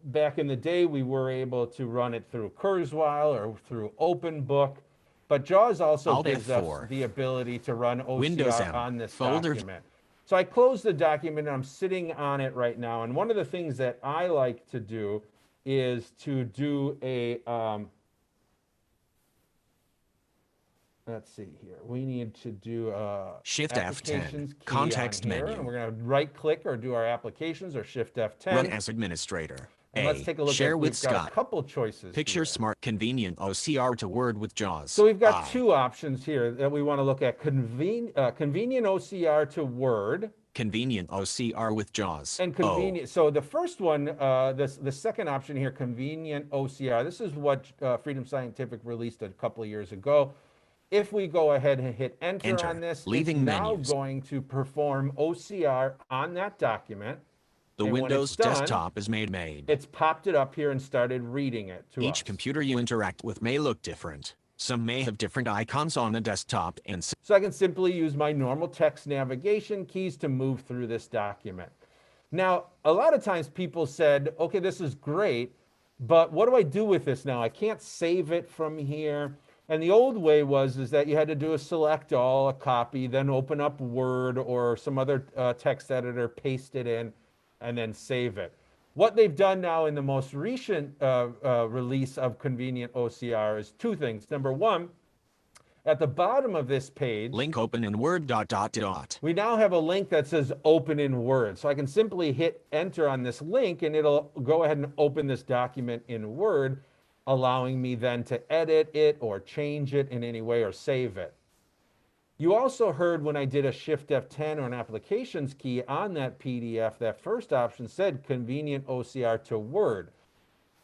[SPEAKER 2] back in the day, we were able to run it through Kurzweil or through OpenBook, but JAWS also
[SPEAKER 4] Alt
[SPEAKER 2] gives us
[SPEAKER 4] F4.
[SPEAKER 2] the ability to run
[SPEAKER 4] Windows
[SPEAKER 2] OCR
[SPEAKER 4] M.
[SPEAKER 2] on this
[SPEAKER 4] Folder.
[SPEAKER 2] document. So I closed the document and I'm sitting on it right now. And one of the things that I like to do is to do a, let's see here. We need to do a
[SPEAKER 4] Shift F10.
[SPEAKER 2] applications key
[SPEAKER 4] Context
[SPEAKER 2] on here,
[SPEAKER 4] menu.
[SPEAKER 2] and we're going to right click or do our applications or Shift F10.
[SPEAKER 4] Run as administrator.
[SPEAKER 2] And let's take a look
[SPEAKER 4] Share
[SPEAKER 2] at,
[SPEAKER 4] with
[SPEAKER 2] we've got a
[SPEAKER 4] Scott.
[SPEAKER 2] couple choices
[SPEAKER 4] Picture
[SPEAKER 2] here.
[SPEAKER 4] smart convenient OCR to Word with JAWS.
[SPEAKER 2] So we've got
[SPEAKER 4] I.
[SPEAKER 2] two options here that we want to look at. Convenient OCR to Word
[SPEAKER 4] Convenient OCR with JAWS.
[SPEAKER 2] and convenient. So the first one, the second option here, convenient OCR. This is what Freedom Scientific released a couple of years ago. If we go ahead and hit enter on this,
[SPEAKER 4] Leaving
[SPEAKER 2] it's now
[SPEAKER 4] menus.
[SPEAKER 2] going to perform OCR on that document.
[SPEAKER 4] The
[SPEAKER 2] And when
[SPEAKER 4] Windows
[SPEAKER 2] it's done,
[SPEAKER 4] desktop is made.
[SPEAKER 2] It's popped it up here and started reading it to us.
[SPEAKER 4] Each computer you interact with may look different. Some may have different icons on the desktop and
[SPEAKER 2] So I can simply use my normal text navigation keys to move through this document. Now, a lot of times people said, okay, this is great, but what do I do with this now? I can't save it from here. And the old way is that you had to do a select all, a copy, then open up Word or some other text editor, paste it in, and then save it. What they've done now in the most recent release of Convenient OCR is two things. Number one, at the bottom of this page,
[SPEAKER 4] link open in Word ...
[SPEAKER 2] we now have a link that says open in Word. So I can simply hit enter on this link and it'll go ahead and open this document in Word, allowing me then to edit it or change it in any way or save it. You also heard when I did a Shift F10 or an applications key on that PDF, that first option said convenient OCR to Word.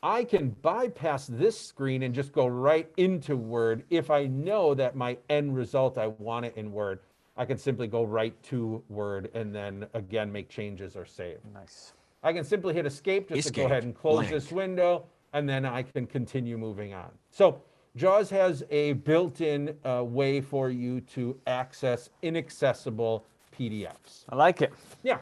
[SPEAKER 2] I can bypass this screen and just go right into Word if I know that my end result, I want it in Word. I can simply go right to Word and then again make changes or save.
[SPEAKER 3] Nice.
[SPEAKER 2] I can simply hit escape just to go
[SPEAKER 4] Escape,
[SPEAKER 2] ahead and close
[SPEAKER 4] blank.
[SPEAKER 2] this window, and then I can continue moving on. So JAWS has a built-in way for you to access inaccessible PDFs.
[SPEAKER 3] I like it.
[SPEAKER 2] Yeah.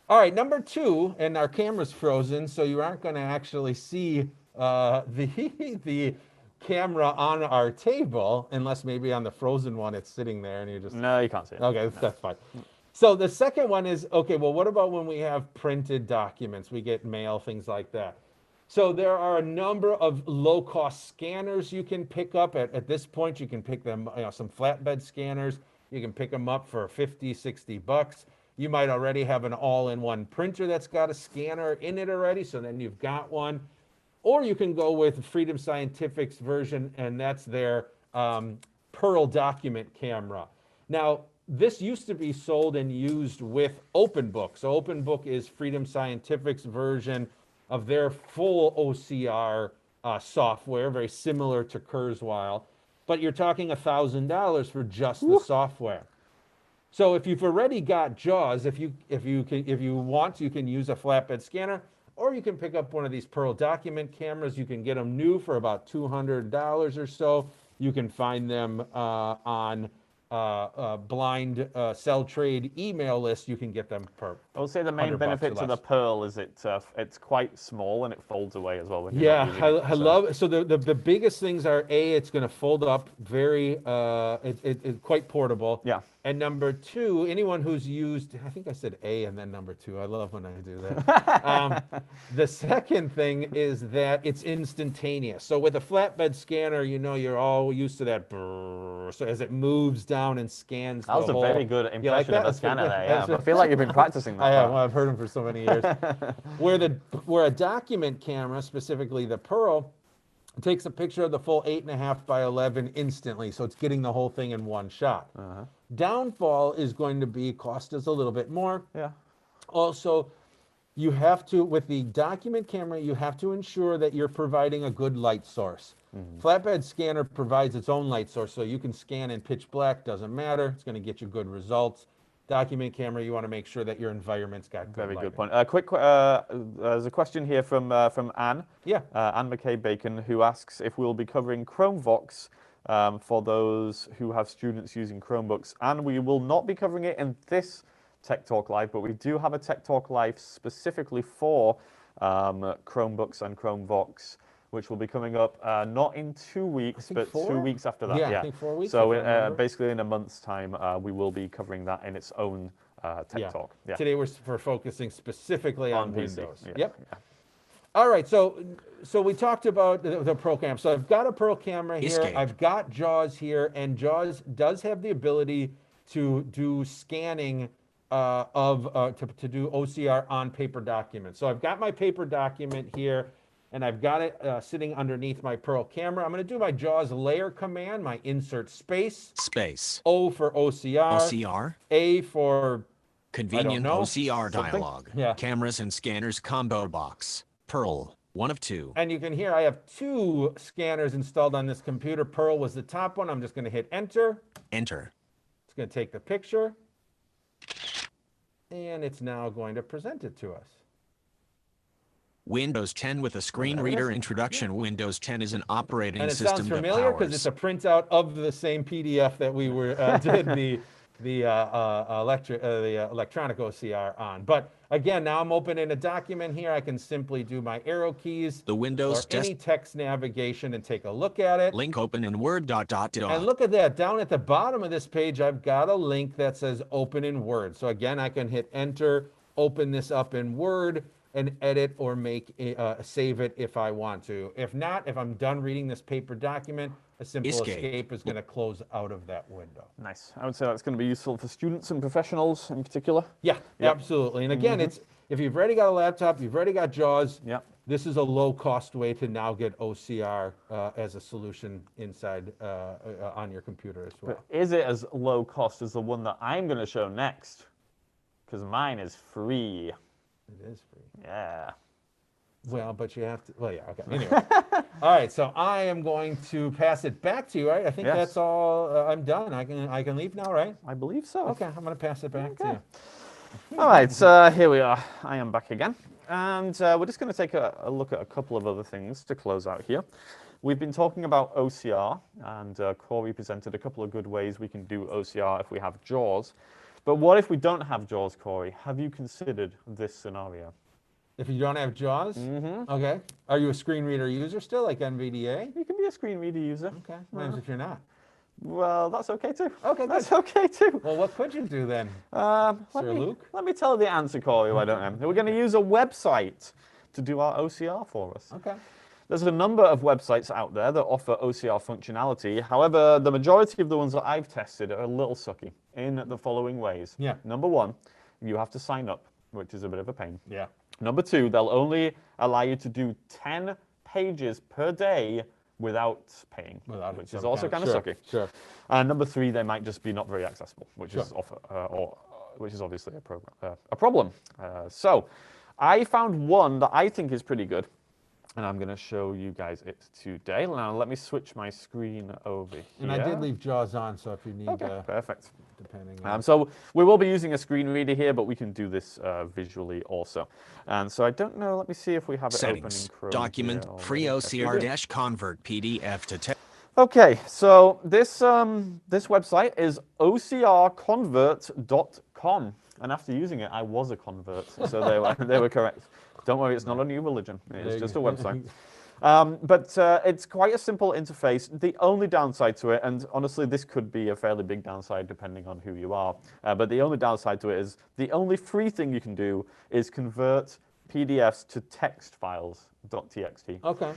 [SPEAKER 2] All right, number two, and our camera's frozen, so you aren't going to actually see the camera on our table, unless maybe on the frozen one it's sitting there and you just...
[SPEAKER 3] No, you can't see it.
[SPEAKER 2] Okay, that's fine. So the second one is, okay, well, what about when we have printed documents? We get mail, things like that. So there are a number of low-cost scanners you can pick up. At this point, you can pick them, some flatbed scanners. You can pick them up for 50, 60 bucks. You might already have an all-in-one printer that's got a scanner in it already, so then you've got one. Or you can go with Freedom Scientific's version, and that's their Pearl document camera. Now, this used to be sold and used with OpenBook. So OpenBook is Freedom Scientific's version of their full OCR software, very similar to Kurzweil. But you're talking $1,000 for just the software. So if you've already got JAWS, if you want, you can use a flatbed scanner, or you can pick up one of these Pearl document cameras. You can get them new for about $200 or so. You can find them on blind sell trade email list. You can get them per.
[SPEAKER 3] I would say the main
[SPEAKER 2] $100
[SPEAKER 3] benefit
[SPEAKER 2] or
[SPEAKER 3] to the
[SPEAKER 2] less.
[SPEAKER 3] Pearl is it's quite small and it folds away as well. When you're
[SPEAKER 2] Yeah,
[SPEAKER 3] not using it,
[SPEAKER 2] I love. So the biggest things are it's going to fold up very. It's quite portable.
[SPEAKER 3] Yeah.
[SPEAKER 2] And number two, anyone who's used, I think I said A and then number two. I love when I do that. The second thing is that it's instantaneous. So with a flatbed scanner, you know, you're all used to that brrr, so as it moves down and scans
[SPEAKER 3] That was
[SPEAKER 2] the
[SPEAKER 3] a
[SPEAKER 2] whole,
[SPEAKER 3] very good
[SPEAKER 2] you like
[SPEAKER 3] impression of
[SPEAKER 2] that?
[SPEAKER 3] a scanner there.
[SPEAKER 2] That's
[SPEAKER 3] Yeah. I feel like you've been practicing that.
[SPEAKER 2] I have.
[SPEAKER 3] part.
[SPEAKER 2] Well, I've heard them for so many years. Where a document camera, specifically the Pearl, takes a picture of the full 8.5 by 11 instantly, so it's getting the whole thing in one shot. Downfall is going to be cost us a little bit more.
[SPEAKER 3] Yeah.
[SPEAKER 2] Also, you have to, with the document camera, you have to ensure that you're providing a good light source. Flatbed scanner provides its own light source, so you can scan in pitch black, doesn't matter. It's going to get you good results. Document camera, you want to make sure that your environment's got good
[SPEAKER 3] Very
[SPEAKER 2] lighting.
[SPEAKER 3] good point. There's a question here from Anne.
[SPEAKER 2] Yeah.
[SPEAKER 3] Anne McKay-Bacon, who asks if we'll be covering ChromeVox for those who have students using Chromebooks. And we will not be covering it in this Tech Talk Live, but we do have a Tech Talk Live specifically for Chromebooks and ChromeVox, which will be coming up not in 2 weeks, but 2 weeks after that.
[SPEAKER 2] Yeah, I think 4 weeks.
[SPEAKER 3] So basically in a month's time, we will be covering that in its own Tech Talk. Yeah.
[SPEAKER 2] Today we're focusing specifically on
[SPEAKER 3] PC.
[SPEAKER 2] Windows.
[SPEAKER 3] Yeah.
[SPEAKER 2] Yep.
[SPEAKER 3] Yeah.
[SPEAKER 2] All right, so we talked about the Pro Cam. So I've got a Pro camera here.
[SPEAKER 4] Escape.
[SPEAKER 2] I've got JAWS here, and JAWS does have the ability to do scanning to do OCR on paper documents. So I've got my paper document here, and I've got it sitting underneath my Pearl camera. I'm going to do my JAWS layer command, my insert space.
[SPEAKER 4] Space.
[SPEAKER 2] O for OCR.
[SPEAKER 4] OCR.
[SPEAKER 2] A for
[SPEAKER 4] Convenient
[SPEAKER 2] know.
[SPEAKER 4] OCR
[SPEAKER 3] Something?
[SPEAKER 4] dialog.
[SPEAKER 2] Yeah.
[SPEAKER 4] Cameras and scanners combo box. Pearl. 1 of 2.
[SPEAKER 2] And you can hear I have 2 scanners installed on this computer. Pearl was the top one. I'm just going to hit enter.
[SPEAKER 4] Enter.
[SPEAKER 2] It's going to take the picture. And it's now going to present it to us.
[SPEAKER 4] Windows 10 with a screen
[SPEAKER 2] There it
[SPEAKER 4] reader
[SPEAKER 2] is.
[SPEAKER 4] introduction. Windows 10 is an operating
[SPEAKER 2] And it
[SPEAKER 4] system
[SPEAKER 2] sounds
[SPEAKER 4] that
[SPEAKER 2] familiar because it's
[SPEAKER 4] powers.
[SPEAKER 2] a printout of the same PDF that we were did the electronic OCR on. But again, now I'm opening a document here. I can simply do my arrow keys
[SPEAKER 4] The Windows
[SPEAKER 2] or any text navigation and take a look at it.
[SPEAKER 4] link open in Word ...
[SPEAKER 2] And look at that, down at the bottom of this page, I've got a link that says open in Word. So again, I can hit enter, open this up in Word, and edit or save it if I want to. If not, if I'm done reading this paper document, a simple escape is going to close out of that window.
[SPEAKER 3] Nice. I would say that's going to be useful for students and professionals in particular.
[SPEAKER 2] Yeah, absolutely. And again, it's if you've already got a laptop, you've already got JAWS,
[SPEAKER 3] Yep.
[SPEAKER 2] this is a low-cost way to now get OCR as a solution inside on your computer as well.
[SPEAKER 3] But is it as low cost as the one that I'm going to show next? Because mine is free.
[SPEAKER 2] It is free.
[SPEAKER 3] Yeah.
[SPEAKER 2] Well, but you have to, well, yeah, okay. Anyway. All right, so I am going to pass it back to you, right? I think
[SPEAKER 3] Yes.
[SPEAKER 2] that's all. I'm done. I can leave now, right?
[SPEAKER 3] I believe so.
[SPEAKER 2] Okay, I'm going to pass it back to you.
[SPEAKER 3] All right, here we are. I am back again. And we're just going to take a look at a couple of other things to close out here. We've been talking about OCR, and Corey presented a couple of good ways we can do OCR if we have JAWS. But what if we don't have JAWS, Corey? Have you considered this scenario?
[SPEAKER 2] If you don't have JAWS, okay. Are you a screen reader user still, like NVDA?
[SPEAKER 3] You can be a screen reader user.
[SPEAKER 2] Okay, what happens if you're not?
[SPEAKER 3] Well, that's okay too.
[SPEAKER 2] Okay, good.
[SPEAKER 3] That's okay too.
[SPEAKER 2] Well, what could you do then? Sir Luke?
[SPEAKER 3] Let me tell you the answer, Corey, why don't I? We're going to use a website to do our OCR for us.
[SPEAKER 2] Okay.
[SPEAKER 3] There's a number of websites out there that offer OCR functionality. However, the majority of the ones that I've tested are a little sucky in the following ways.
[SPEAKER 2] Yeah.
[SPEAKER 3] Number one, you have to sign up, which is a bit of a pain.
[SPEAKER 2] Yeah.
[SPEAKER 3] Number two, they'll only allow you to do 10 pages per day without paying, which is also kind of sucky.
[SPEAKER 2] Sure.
[SPEAKER 3] And number three, they might just be not very accessible, which is which is obviously a problem. So I found one that I think is pretty good, and I'm going to show you guys it today. Now let me switch my screen over here.
[SPEAKER 2] And I did leave JAWS on, so if you need,
[SPEAKER 3] Perfect.
[SPEAKER 2] depending on.
[SPEAKER 3] So we will be using a screen reader here, but we can do this visually also. And so I don't know, let me see if we have it
[SPEAKER 4] Settings.
[SPEAKER 3] open in Chrome
[SPEAKER 4] Document.
[SPEAKER 3] here
[SPEAKER 4] Free
[SPEAKER 3] already. Yes, we do.
[SPEAKER 4] OCR-convert PDF to text.
[SPEAKER 3] Okay, so this website is ocrconvert.com, and after using it, I was a convert, so they were correct. Don't worry, it's not a new religion. It's just a website. But it's quite a simple interface. The only downside to it, and honestly, this could be a fairly big downside depending on who you are, but the only downside to it is the only free thing you can do is convert PDFs to text files, .txt.
[SPEAKER 2] Okay.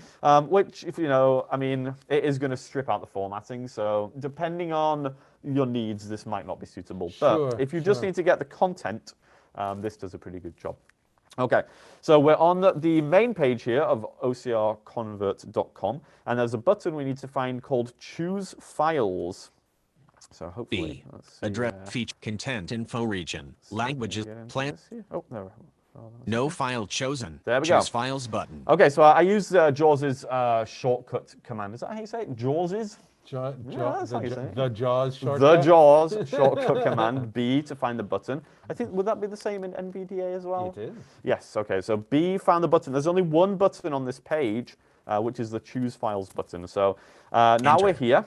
[SPEAKER 3] Which, if you know, I mean, it is going to strip out the formatting. So depending on your needs, this might not be suitable.
[SPEAKER 2] Sure,
[SPEAKER 3] But if you just
[SPEAKER 2] sure.
[SPEAKER 3] need to get the content, this does a pretty good job. Okay, so we're on the main page here of ocrconvert.com, and there's a button we need to find called Choose Files. So hopefully,
[SPEAKER 4] B.
[SPEAKER 3] let's see,
[SPEAKER 4] Address feature content info region. Languages plan.
[SPEAKER 3] Oh, no.
[SPEAKER 4] No file chosen.
[SPEAKER 3] There we go.
[SPEAKER 4] Choose files button.
[SPEAKER 3] Okay, so I use Jaws's shortcut command. Is that how you say it? Jaws's? That's how you say it.
[SPEAKER 2] The JAWS
[SPEAKER 3] The
[SPEAKER 2] shortcut?
[SPEAKER 3] JAWS shortcut command, B, to find the button. I think, would that be the same in NVDA as well?
[SPEAKER 2] It is.
[SPEAKER 3] Yes, okay, so B found the button. There's only one button on this page, which is the Choose Files button. So now we're here.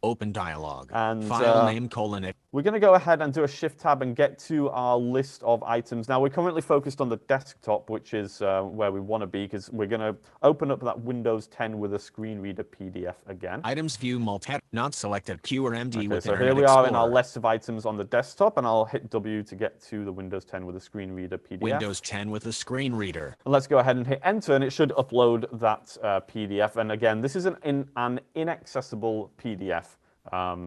[SPEAKER 4] Open dialog.
[SPEAKER 3] And,
[SPEAKER 4] File name colon.
[SPEAKER 3] We're going to go ahead and do a shift tab and get to our list of items. Now, we're currently focused on the desktop, which is where we want to be, because we're going to open up that Windows 10 with a screen reader PDF again.
[SPEAKER 4] Items view multi not selected Q or MD
[SPEAKER 3] Okay,
[SPEAKER 4] with
[SPEAKER 3] so
[SPEAKER 4] Internet
[SPEAKER 3] here we are in our
[SPEAKER 4] Explorer.
[SPEAKER 3] list of items on the desktop, and I'll hit W to get to the Windows 10 with a screen reader PDF.
[SPEAKER 4] Windows 10 with a screen reader.
[SPEAKER 3] And let's go ahead and hit Enter, and it should upload that PDF. And again, this is an inaccessible PDF.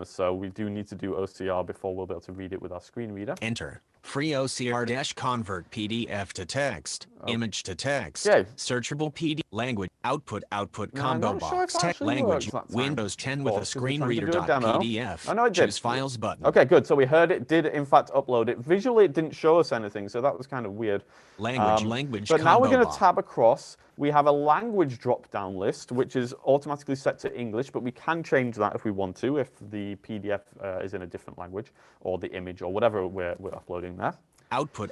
[SPEAKER 3] So we do need to do OCR before we'll be able to read it with our screen reader.
[SPEAKER 4] Enter. Free OCR-convert PDF to text. Image to text.
[SPEAKER 3] Okay.
[SPEAKER 4] Searchable PDF. Language. Output
[SPEAKER 3] No,
[SPEAKER 4] combo
[SPEAKER 3] I'm not sure
[SPEAKER 4] box.
[SPEAKER 3] if that
[SPEAKER 4] Text
[SPEAKER 3] actually
[SPEAKER 4] language.
[SPEAKER 3] works that time.
[SPEAKER 4] Windows 10 with a
[SPEAKER 3] Course, 'cause we're
[SPEAKER 4] screen
[SPEAKER 3] trying to
[SPEAKER 4] reader
[SPEAKER 3] do a demo. I
[SPEAKER 4] .pdf.
[SPEAKER 3] know it did.
[SPEAKER 4] Choose files button.
[SPEAKER 3] Okay, good. So we heard it did, in fact, upload it. Visually, it didn't show us anything, so that was kind of weird.
[SPEAKER 4] Language
[SPEAKER 3] But now we're
[SPEAKER 4] combo
[SPEAKER 3] going to
[SPEAKER 4] box.
[SPEAKER 3] tab across. We have a language drop-down list, which is automatically set to English, but we can change that if we want to, if the PDF is in a different language, or the image, or whatever we're uploading there.
[SPEAKER 4] Output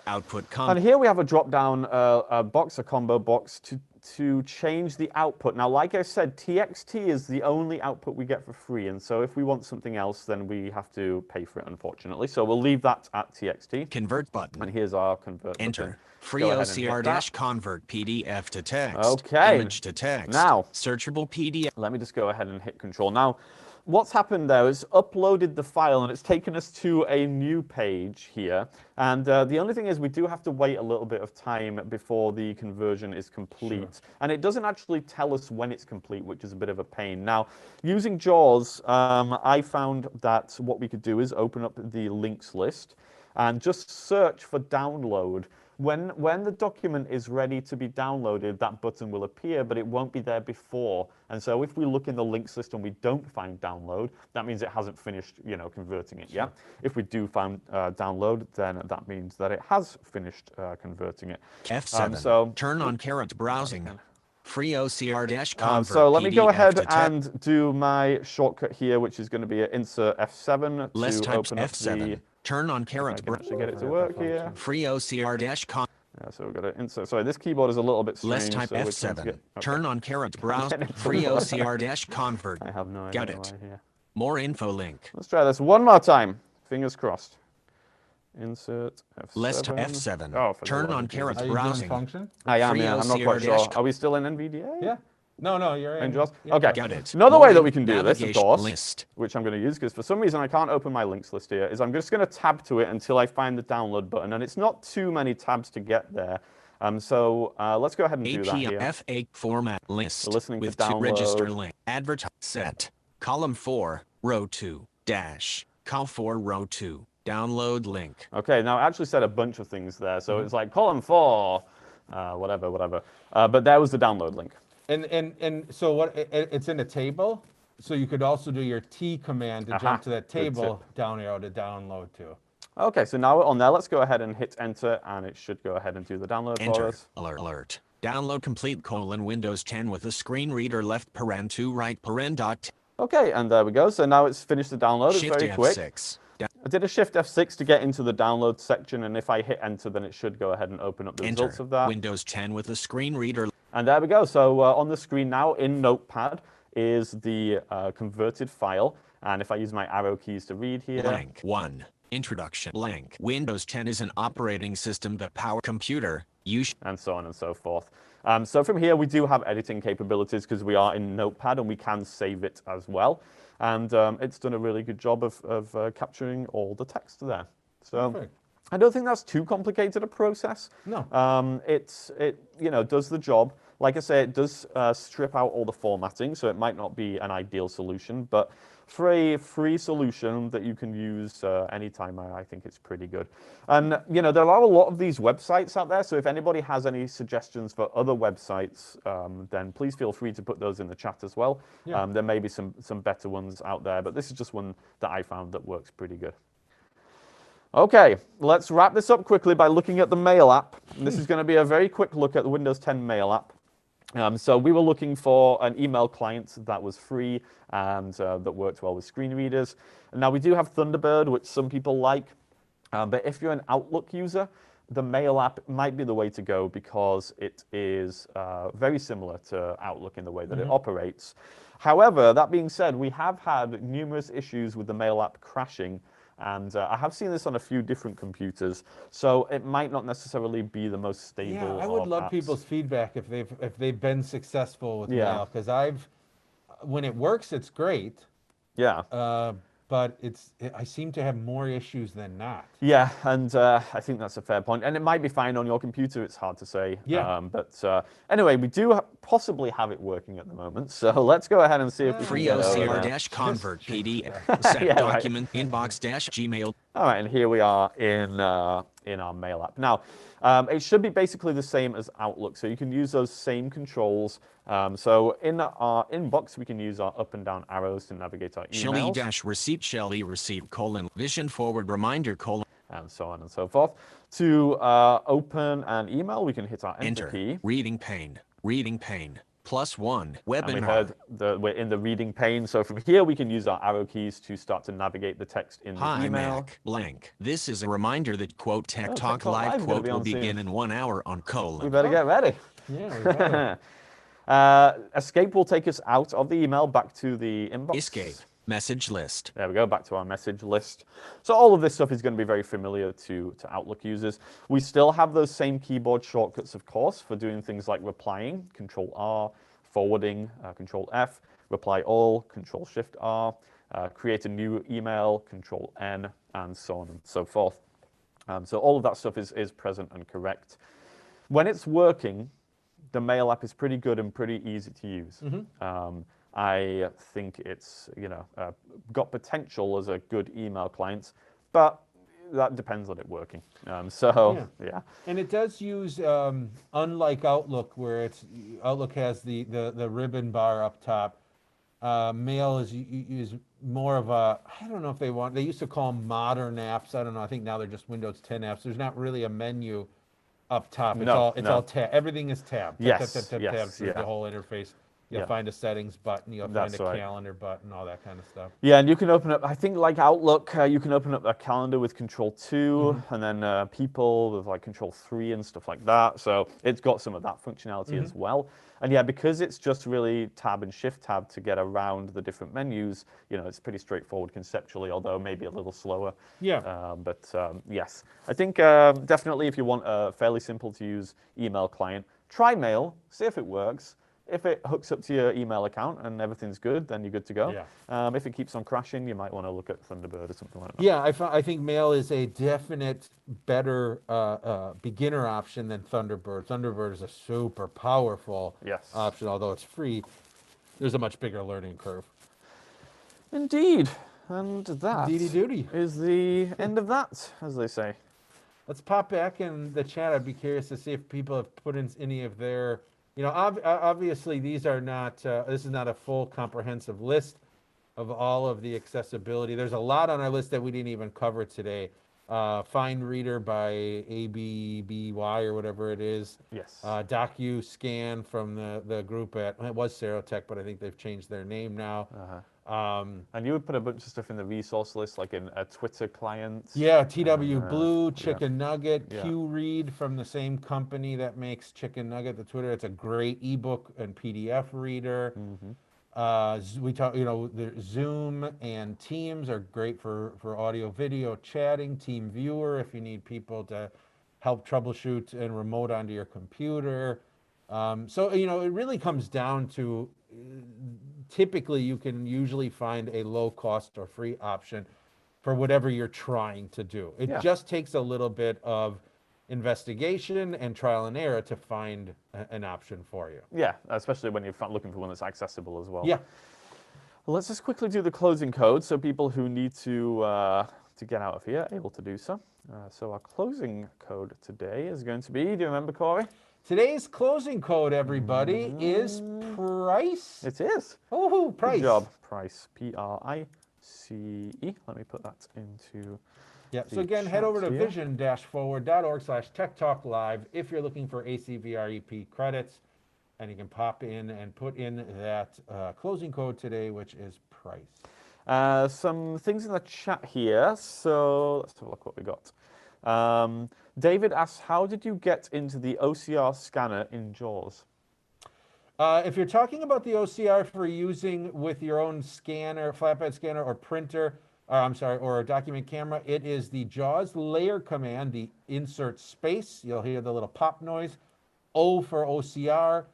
[SPEAKER 4] combo.
[SPEAKER 3] And here we have a drop-down box, a combo box, to change the output. Now, like I said, TXT is the only output we get for free, and so if we want something else, then we have to pay for it, unfortunately. So we'll leave that at TXT.
[SPEAKER 4] Convert button.
[SPEAKER 3] And here's our convert
[SPEAKER 4] Enter.
[SPEAKER 3] button.
[SPEAKER 4] Free
[SPEAKER 3] Go ahead and hit that.
[SPEAKER 4] OCR-convert PDF to text.
[SPEAKER 3] Okay.
[SPEAKER 4] Image to text.
[SPEAKER 3] Now.
[SPEAKER 4] Searchable PDF.
[SPEAKER 3] Let me just go ahead and hit Control. Now, what's happened there is uploaded the file, and it's taken us to a new page here. And the only thing is we do have to wait a little bit of time before the conversion is complete. Sure. And it doesn't actually tell us when it's complete, which is a bit of a pain. Now, using JAWS, I found that what we could do is open up the links list and just search for download. When the document is ready to be downloaded, that button will appear, but it won't be there before. And so if we look in the links list and we don't find download, that means it hasn't finished, converting it yet. If we do find download, then that means that it has finished converting it.
[SPEAKER 4] F7.
[SPEAKER 3] So
[SPEAKER 4] turn on caret browsing. Free OCR-convert
[SPEAKER 3] so let me go
[SPEAKER 4] PDF
[SPEAKER 3] ahead
[SPEAKER 4] to text.
[SPEAKER 3] and do my shortcut here, which is going to be insert F7
[SPEAKER 4] Less
[SPEAKER 3] to
[SPEAKER 4] type
[SPEAKER 3] open up
[SPEAKER 4] F7.
[SPEAKER 3] the...
[SPEAKER 4] Turn on
[SPEAKER 3] I
[SPEAKER 4] caret
[SPEAKER 3] can
[SPEAKER 4] browsing.
[SPEAKER 3] actually get it to work here.
[SPEAKER 4] Free OCR-con.
[SPEAKER 3] Yeah, so we've got to insert. Sorry, this keyboard is a little bit strange.
[SPEAKER 4] Less type
[SPEAKER 3] so which one to
[SPEAKER 4] F7.
[SPEAKER 3] get- okay.
[SPEAKER 4] Turn on caret browse.
[SPEAKER 3] getting it to
[SPEAKER 4] Free
[SPEAKER 3] work.
[SPEAKER 4] OCR-convert.
[SPEAKER 3] I have no idea
[SPEAKER 4] Got it.
[SPEAKER 3] why here.
[SPEAKER 4] More info link.
[SPEAKER 3] Let's try this one more time. Fingers crossed. Insert F7.
[SPEAKER 4] Less type F7.
[SPEAKER 3] Oh, for the
[SPEAKER 4] Turn
[SPEAKER 3] love
[SPEAKER 4] on
[SPEAKER 3] of
[SPEAKER 4] caret
[SPEAKER 3] Jesus.
[SPEAKER 2] Are you doing
[SPEAKER 4] browsing.
[SPEAKER 2] function?
[SPEAKER 3] I am,
[SPEAKER 4] Free
[SPEAKER 3] yeah. I'm not quite sure.
[SPEAKER 4] OCR-.
[SPEAKER 3] Are we still in NVDA?
[SPEAKER 2] Yeah. No, you're in.
[SPEAKER 3] In JAWS?
[SPEAKER 2] Yeah.
[SPEAKER 3] Okay.
[SPEAKER 4] Got it.
[SPEAKER 3] Another
[SPEAKER 4] More
[SPEAKER 3] way that we can do this, of
[SPEAKER 4] navigation
[SPEAKER 3] course,
[SPEAKER 4] list.
[SPEAKER 3] which I'm going to use, because for some reason I can't open my links list here, is I'm just going to tab to it until I find the download button. And it's not too many tabs to get there. So let's go ahead and do that here.
[SPEAKER 4] APFA format list
[SPEAKER 3] So listening to
[SPEAKER 4] with two register
[SPEAKER 3] download.
[SPEAKER 4] link. Advertise set. Column 4, row 2, dash. Col 4, row 2. Download link.
[SPEAKER 3] Okay, now it actually said a bunch of things there. So it's like column 4, whatever. But there was the download link.
[SPEAKER 2] And so what? It's in a table. So you could also do your T command to jump to that
[SPEAKER 3] Good tip.
[SPEAKER 2] table down arrow to download to.
[SPEAKER 3] Okay, so now we're on there. Let's go ahead and hit enter, and it should go ahead and do the download for
[SPEAKER 4] Enter.
[SPEAKER 3] us.
[SPEAKER 4] Alert. Download complete : Windows 10 with a screen reader left paren 2 right paren dot.
[SPEAKER 3] Okay, and there we go. So now it's finished the download. It's
[SPEAKER 4] Shift
[SPEAKER 3] very quick.
[SPEAKER 4] F6.
[SPEAKER 3] I did a Shift F6 to get into the download section, and if I hit enter, then it should go ahead and open up the
[SPEAKER 4] Enter.
[SPEAKER 3] results of that.
[SPEAKER 4] Windows 10 with a screen reader.
[SPEAKER 3] And there we go. So on the screen now in Notepad is the converted file. And if I use my arrow keys to read here.
[SPEAKER 4] Blank 1. Introduction. Blank. Windows 10 is an operating system that power computer.
[SPEAKER 3] And so on and so forth. So from here, we do have editing capabilities because we are in Notepad and we can save it as well. And it's done a really good job of capturing all the text there. So
[SPEAKER 2] Perfect.
[SPEAKER 3] I don't think that's too complicated a process.
[SPEAKER 2] No.
[SPEAKER 3] It does the job. Like I say, it does strip out all the formatting, so it might not be an ideal solution, but for a free solution that you can use anytime, I think it's pretty good. And there are a lot of these websites out there, so if anybody has any suggestions for other websites, then please feel free to put those in the chat as well.
[SPEAKER 2] Yeah.
[SPEAKER 3] There may be some better ones out there, but this is just one that I found that works pretty good. Okay, let's wrap this up quickly by looking at the Mail app. And this is going to be a very quick look at the Windows 10 Mail app. So we were looking for an email client that was free and that worked well with screen readers. And now we do have Thunderbird, which some people like. But if you're an Outlook user, the Mail app might be the way to go because it is very similar to Outlook in the way that it operates. However, that being said, we have had numerous issues with the Mail app crashing. And I have seen this on a few different computers, so it might not necessarily be the most stable.
[SPEAKER 2] Yeah, I would
[SPEAKER 3] of
[SPEAKER 2] love
[SPEAKER 3] apps.
[SPEAKER 2] people's feedback if they've been successful with
[SPEAKER 3] Yeah.
[SPEAKER 2] Mail, because when it works, it's great.
[SPEAKER 3] Yeah.
[SPEAKER 2] But I seem to have more issues than not.
[SPEAKER 3] Yeah, and I think that's a fair point. And it might be fine on your computer, it's hard to say.
[SPEAKER 2] Yeah.
[SPEAKER 3] But anyway, we do possibly have it working at the moment. So let's go ahead and see if we can
[SPEAKER 4] Free
[SPEAKER 3] get over there.
[SPEAKER 4] OCR-convert PDF. Set
[SPEAKER 3] Yeah, right.
[SPEAKER 4] document inbox-gmail.
[SPEAKER 3] All right, and here we are in our Mail app. Now, it should be basically the same as Outlook, so you can use those same controls. So in our inbox, we can use our up and down arrows to navigate our emails.
[SPEAKER 4] Shelly-receipt, Shelly-receipt, vision forward, reminder,
[SPEAKER 3] and so on and so forth. To open an email, we can hit our Enter key.
[SPEAKER 4] reading pane, +1, webinar.
[SPEAKER 3] And we heard we're in the reading pane, so from here we can use our arrow keys to start to navigate the text in the
[SPEAKER 4] Hi,
[SPEAKER 3] email.
[SPEAKER 4] Mac, blank. This is a reminder that, TEC
[SPEAKER 3] Oh,
[SPEAKER 4] Talk
[SPEAKER 3] Talk
[SPEAKER 4] Live,
[SPEAKER 3] Live is gonna be
[SPEAKER 4] will
[SPEAKER 3] on
[SPEAKER 4] begin
[SPEAKER 3] soon.
[SPEAKER 4] in 1 hour on :
[SPEAKER 3] We better get ready.
[SPEAKER 2] Yeah, we better.
[SPEAKER 3] Escape will take us out of the email back to the inbox.
[SPEAKER 4] Escape, message list.
[SPEAKER 3] There we go, back to our message list. So all of this stuff is going to be very familiar to Outlook users. We still have those same keyboard shortcuts, of course, for doing things like replying, Control-R, forwarding, Control-F, reply all, Control-Shift-R, create a new email, Control-N, and so on and so forth. So all of that stuff is present and correct. When it's working, the Mail app is pretty good and pretty easy to use. I think it's got potential as a good email client, but that depends on it working. Yeah.
[SPEAKER 2] And it does use, unlike Outlook, where Outlook has the ribbon bar up top. Mail is more of a, I don't know if they used to call them modern apps. I don't know. I think now they're just Windows 10 apps. There's not really a menu up top. It's all tab. Everything is tab.
[SPEAKER 3] Yes,
[SPEAKER 2] Tab
[SPEAKER 3] yes,
[SPEAKER 2] through
[SPEAKER 3] yeah.
[SPEAKER 2] the whole interface. You'll
[SPEAKER 3] Yeah.
[SPEAKER 2] find a settings button. You'll find
[SPEAKER 3] That's
[SPEAKER 2] a
[SPEAKER 3] right.
[SPEAKER 2] calendar button, all that kind of stuff.
[SPEAKER 3] Yeah, and you can open up, I think like Outlook, you can open up a calendar with Control-2, and then people with like Control-3 and stuff like that. So it's got some of that functionality as well. And yeah, because it's just really Tab and Shift-Tab to get around the different menus, it's pretty straightforward conceptually, although maybe a little slower.
[SPEAKER 2] Yeah.
[SPEAKER 3] But yes, I think definitely if you want a fairly simple to use email client, try Mail, see if it works. If it hooks up to your email account and everything's good, then you're good to go.
[SPEAKER 2] Yeah.
[SPEAKER 3] If it keeps on crashing, you might want to look at Thunderbird or something like that.
[SPEAKER 2] Yeah, I think Mail is a definite better beginner option than Thunderbird. Thunderbird is a super powerful option, although it's free. There's a much bigger learning curve.
[SPEAKER 3] Indeed. And that
[SPEAKER 2] Deedy-doody.
[SPEAKER 3] is the end of that, as they say.
[SPEAKER 2] Let's pop back in the chat. I'd be curious to see if people have put in any of their, obviously these are not, this is not a full comprehensive list of all of the accessibility. There's a lot on our list that we didn't even cover today. Find Reader by ABBY or whatever it is.
[SPEAKER 3] Yes.
[SPEAKER 2] DocuScan from the group it was Serotech, but I think they've changed their name now.
[SPEAKER 3] And you would put a bunch of stuff in the resource list, like in a Twitter client.
[SPEAKER 2] Yeah, TW Blue, Chicken Nugget,
[SPEAKER 3] Yeah.
[SPEAKER 2] QRead from the same company that makes Chicken Nugget, the Twitter. It's a great ebook and PDF reader. We talk, the Zoom and Teams are great for audio, video, chatting. Team Viewer, if you need people to help troubleshoot and remote onto your computer. So, you know, it really comes down to typically you can usually find a low cost or free option for whatever you're trying to do. It
[SPEAKER 3] Yeah.
[SPEAKER 2] just takes a little bit of investigation and trial and error to find an option for you.
[SPEAKER 3] Yeah, especially when you're looking for one that's accessible as well.
[SPEAKER 2] Yeah.
[SPEAKER 3] Well, let's just quickly do the closing code so people who need to get out of here are able to do so. So our closing code today is going to be, do you remember, Corey?
[SPEAKER 2] Today's closing code, everybody, is price.
[SPEAKER 3] It is.
[SPEAKER 2] Oh, price.
[SPEAKER 3] Good job. Price. Price. Let me put that into
[SPEAKER 2] Yeah.
[SPEAKER 3] the
[SPEAKER 2] So again, head
[SPEAKER 3] chat
[SPEAKER 2] over to
[SPEAKER 3] here.
[SPEAKER 2] vision-forward.org/Tech Talk Live if you're looking for ACVREP credits, and you can pop in and put in that closing code today, which is price.
[SPEAKER 3] Some things in the chat here. So let's have a look what we got. David asks, how did you get into the OCR scanner in JAWS?
[SPEAKER 2] If you're talking about the OCR for using with your own scanner, flatbed scanner or printer, or a document camera, it is the JAWS layer command, the insert space. You'll hear the little pop noise. O for OCR,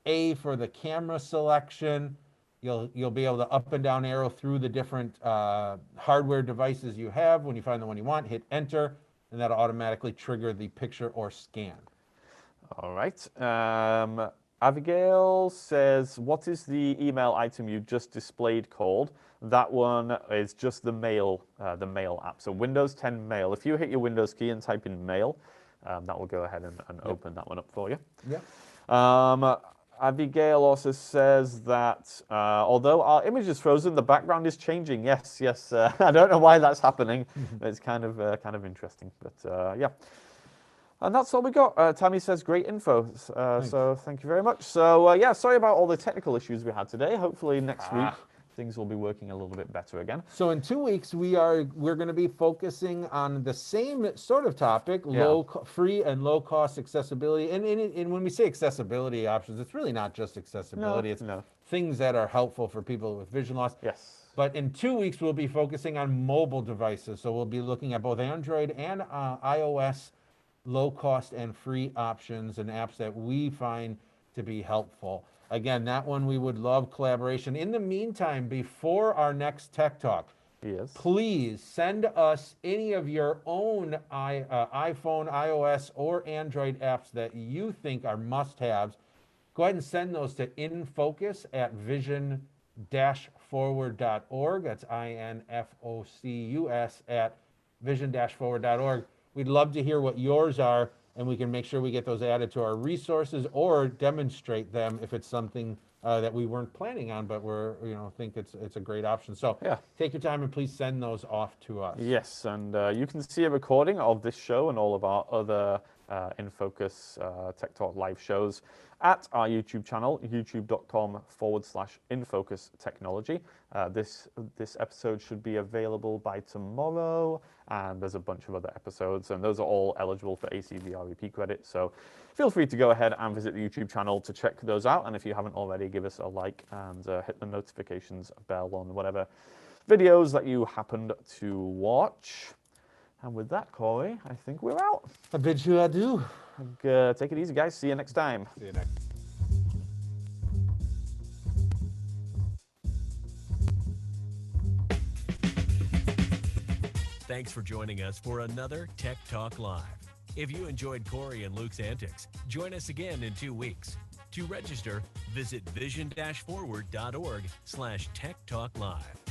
[SPEAKER 2] A for the camera selection. You'll be able to up and down arrow through the different hardware devices you have. When you find the one you want, hit enter, and that'll automatically trigger the picture or scan.
[SPEAKER 3] All right. Abigail says, what is the email item you just displayed called? That one is just the mail app. So Windows 10 Mail. If you hit your Windows key and type in mail, that will go ahead and open that one up for you.
[SPEAKER 2] Yeah.
[SPEAKER 3] Abigail also says that although our image is frozen, the background is changing. Yes. I don't know why that's happening. It's kind of interesting. But yeah. And that's all we got. Tammy says, great info. So thank you very much. So yeah, sorry about all the technical issues we had today. Hopefully next week things will be working a little bit better again.
[SPEAKER 2] So in 2 weeks, we're going to be focusing on the same sort of topic, free and low cost accessibility. And when we say accessibility options, it's really not just accessibility. It's things that are helpful for people with vision loss.
[SPEAKER 3] Yes.
[SPEAKER 2] But in 2 weeks, we'll be focusing on mobile devices. So we'll be looking at both Android and iOS low cost and free options and apps that we find to be helpful. Again, that one we would love collaboration. In the meantime, before our next Tech Talk, please send us any of your own iPhone, iOS, or Android apps that you think are must-haves. Go ahead and send those to infocus@vision-forward.org. That's INFOCUS at vision-forward.org. We'd love to hear what yours are, and we can make sure we get those added to our resources or demonstrate them if it's something that we weren't planning on, but think it's a great option. So take your time and please send those off to us.
[SPEAKER 3] Yes, and you can see a recording of this show and all of our other In Focus Tech Talk live shows at our YouTube channel, youtube.com/infocustechnology. This episode should be available by tomorrow, and there's a bunch of other episodes, and those are all eligible for ACVREP credit. So feel free to go ahead and visit the YouTube channel to check those out. And if you haven't already, give us a like and hit the notifications bell on whatever videos that you happened to watch. And with that, Corey, I think we're out.
[SPEAKER 2] I bid you adieu.
[SPEAKER 3] Take it easy, guys. See you next time.
[SPEAKER 2] See you next.
[SPEAKER 1] Thanks for joining us for another Tech Talk Live. If you enjoyed Corey and Luke's antics, join us again in 2 weeks. To register, visit vision-forward.org/Tech Talk Live.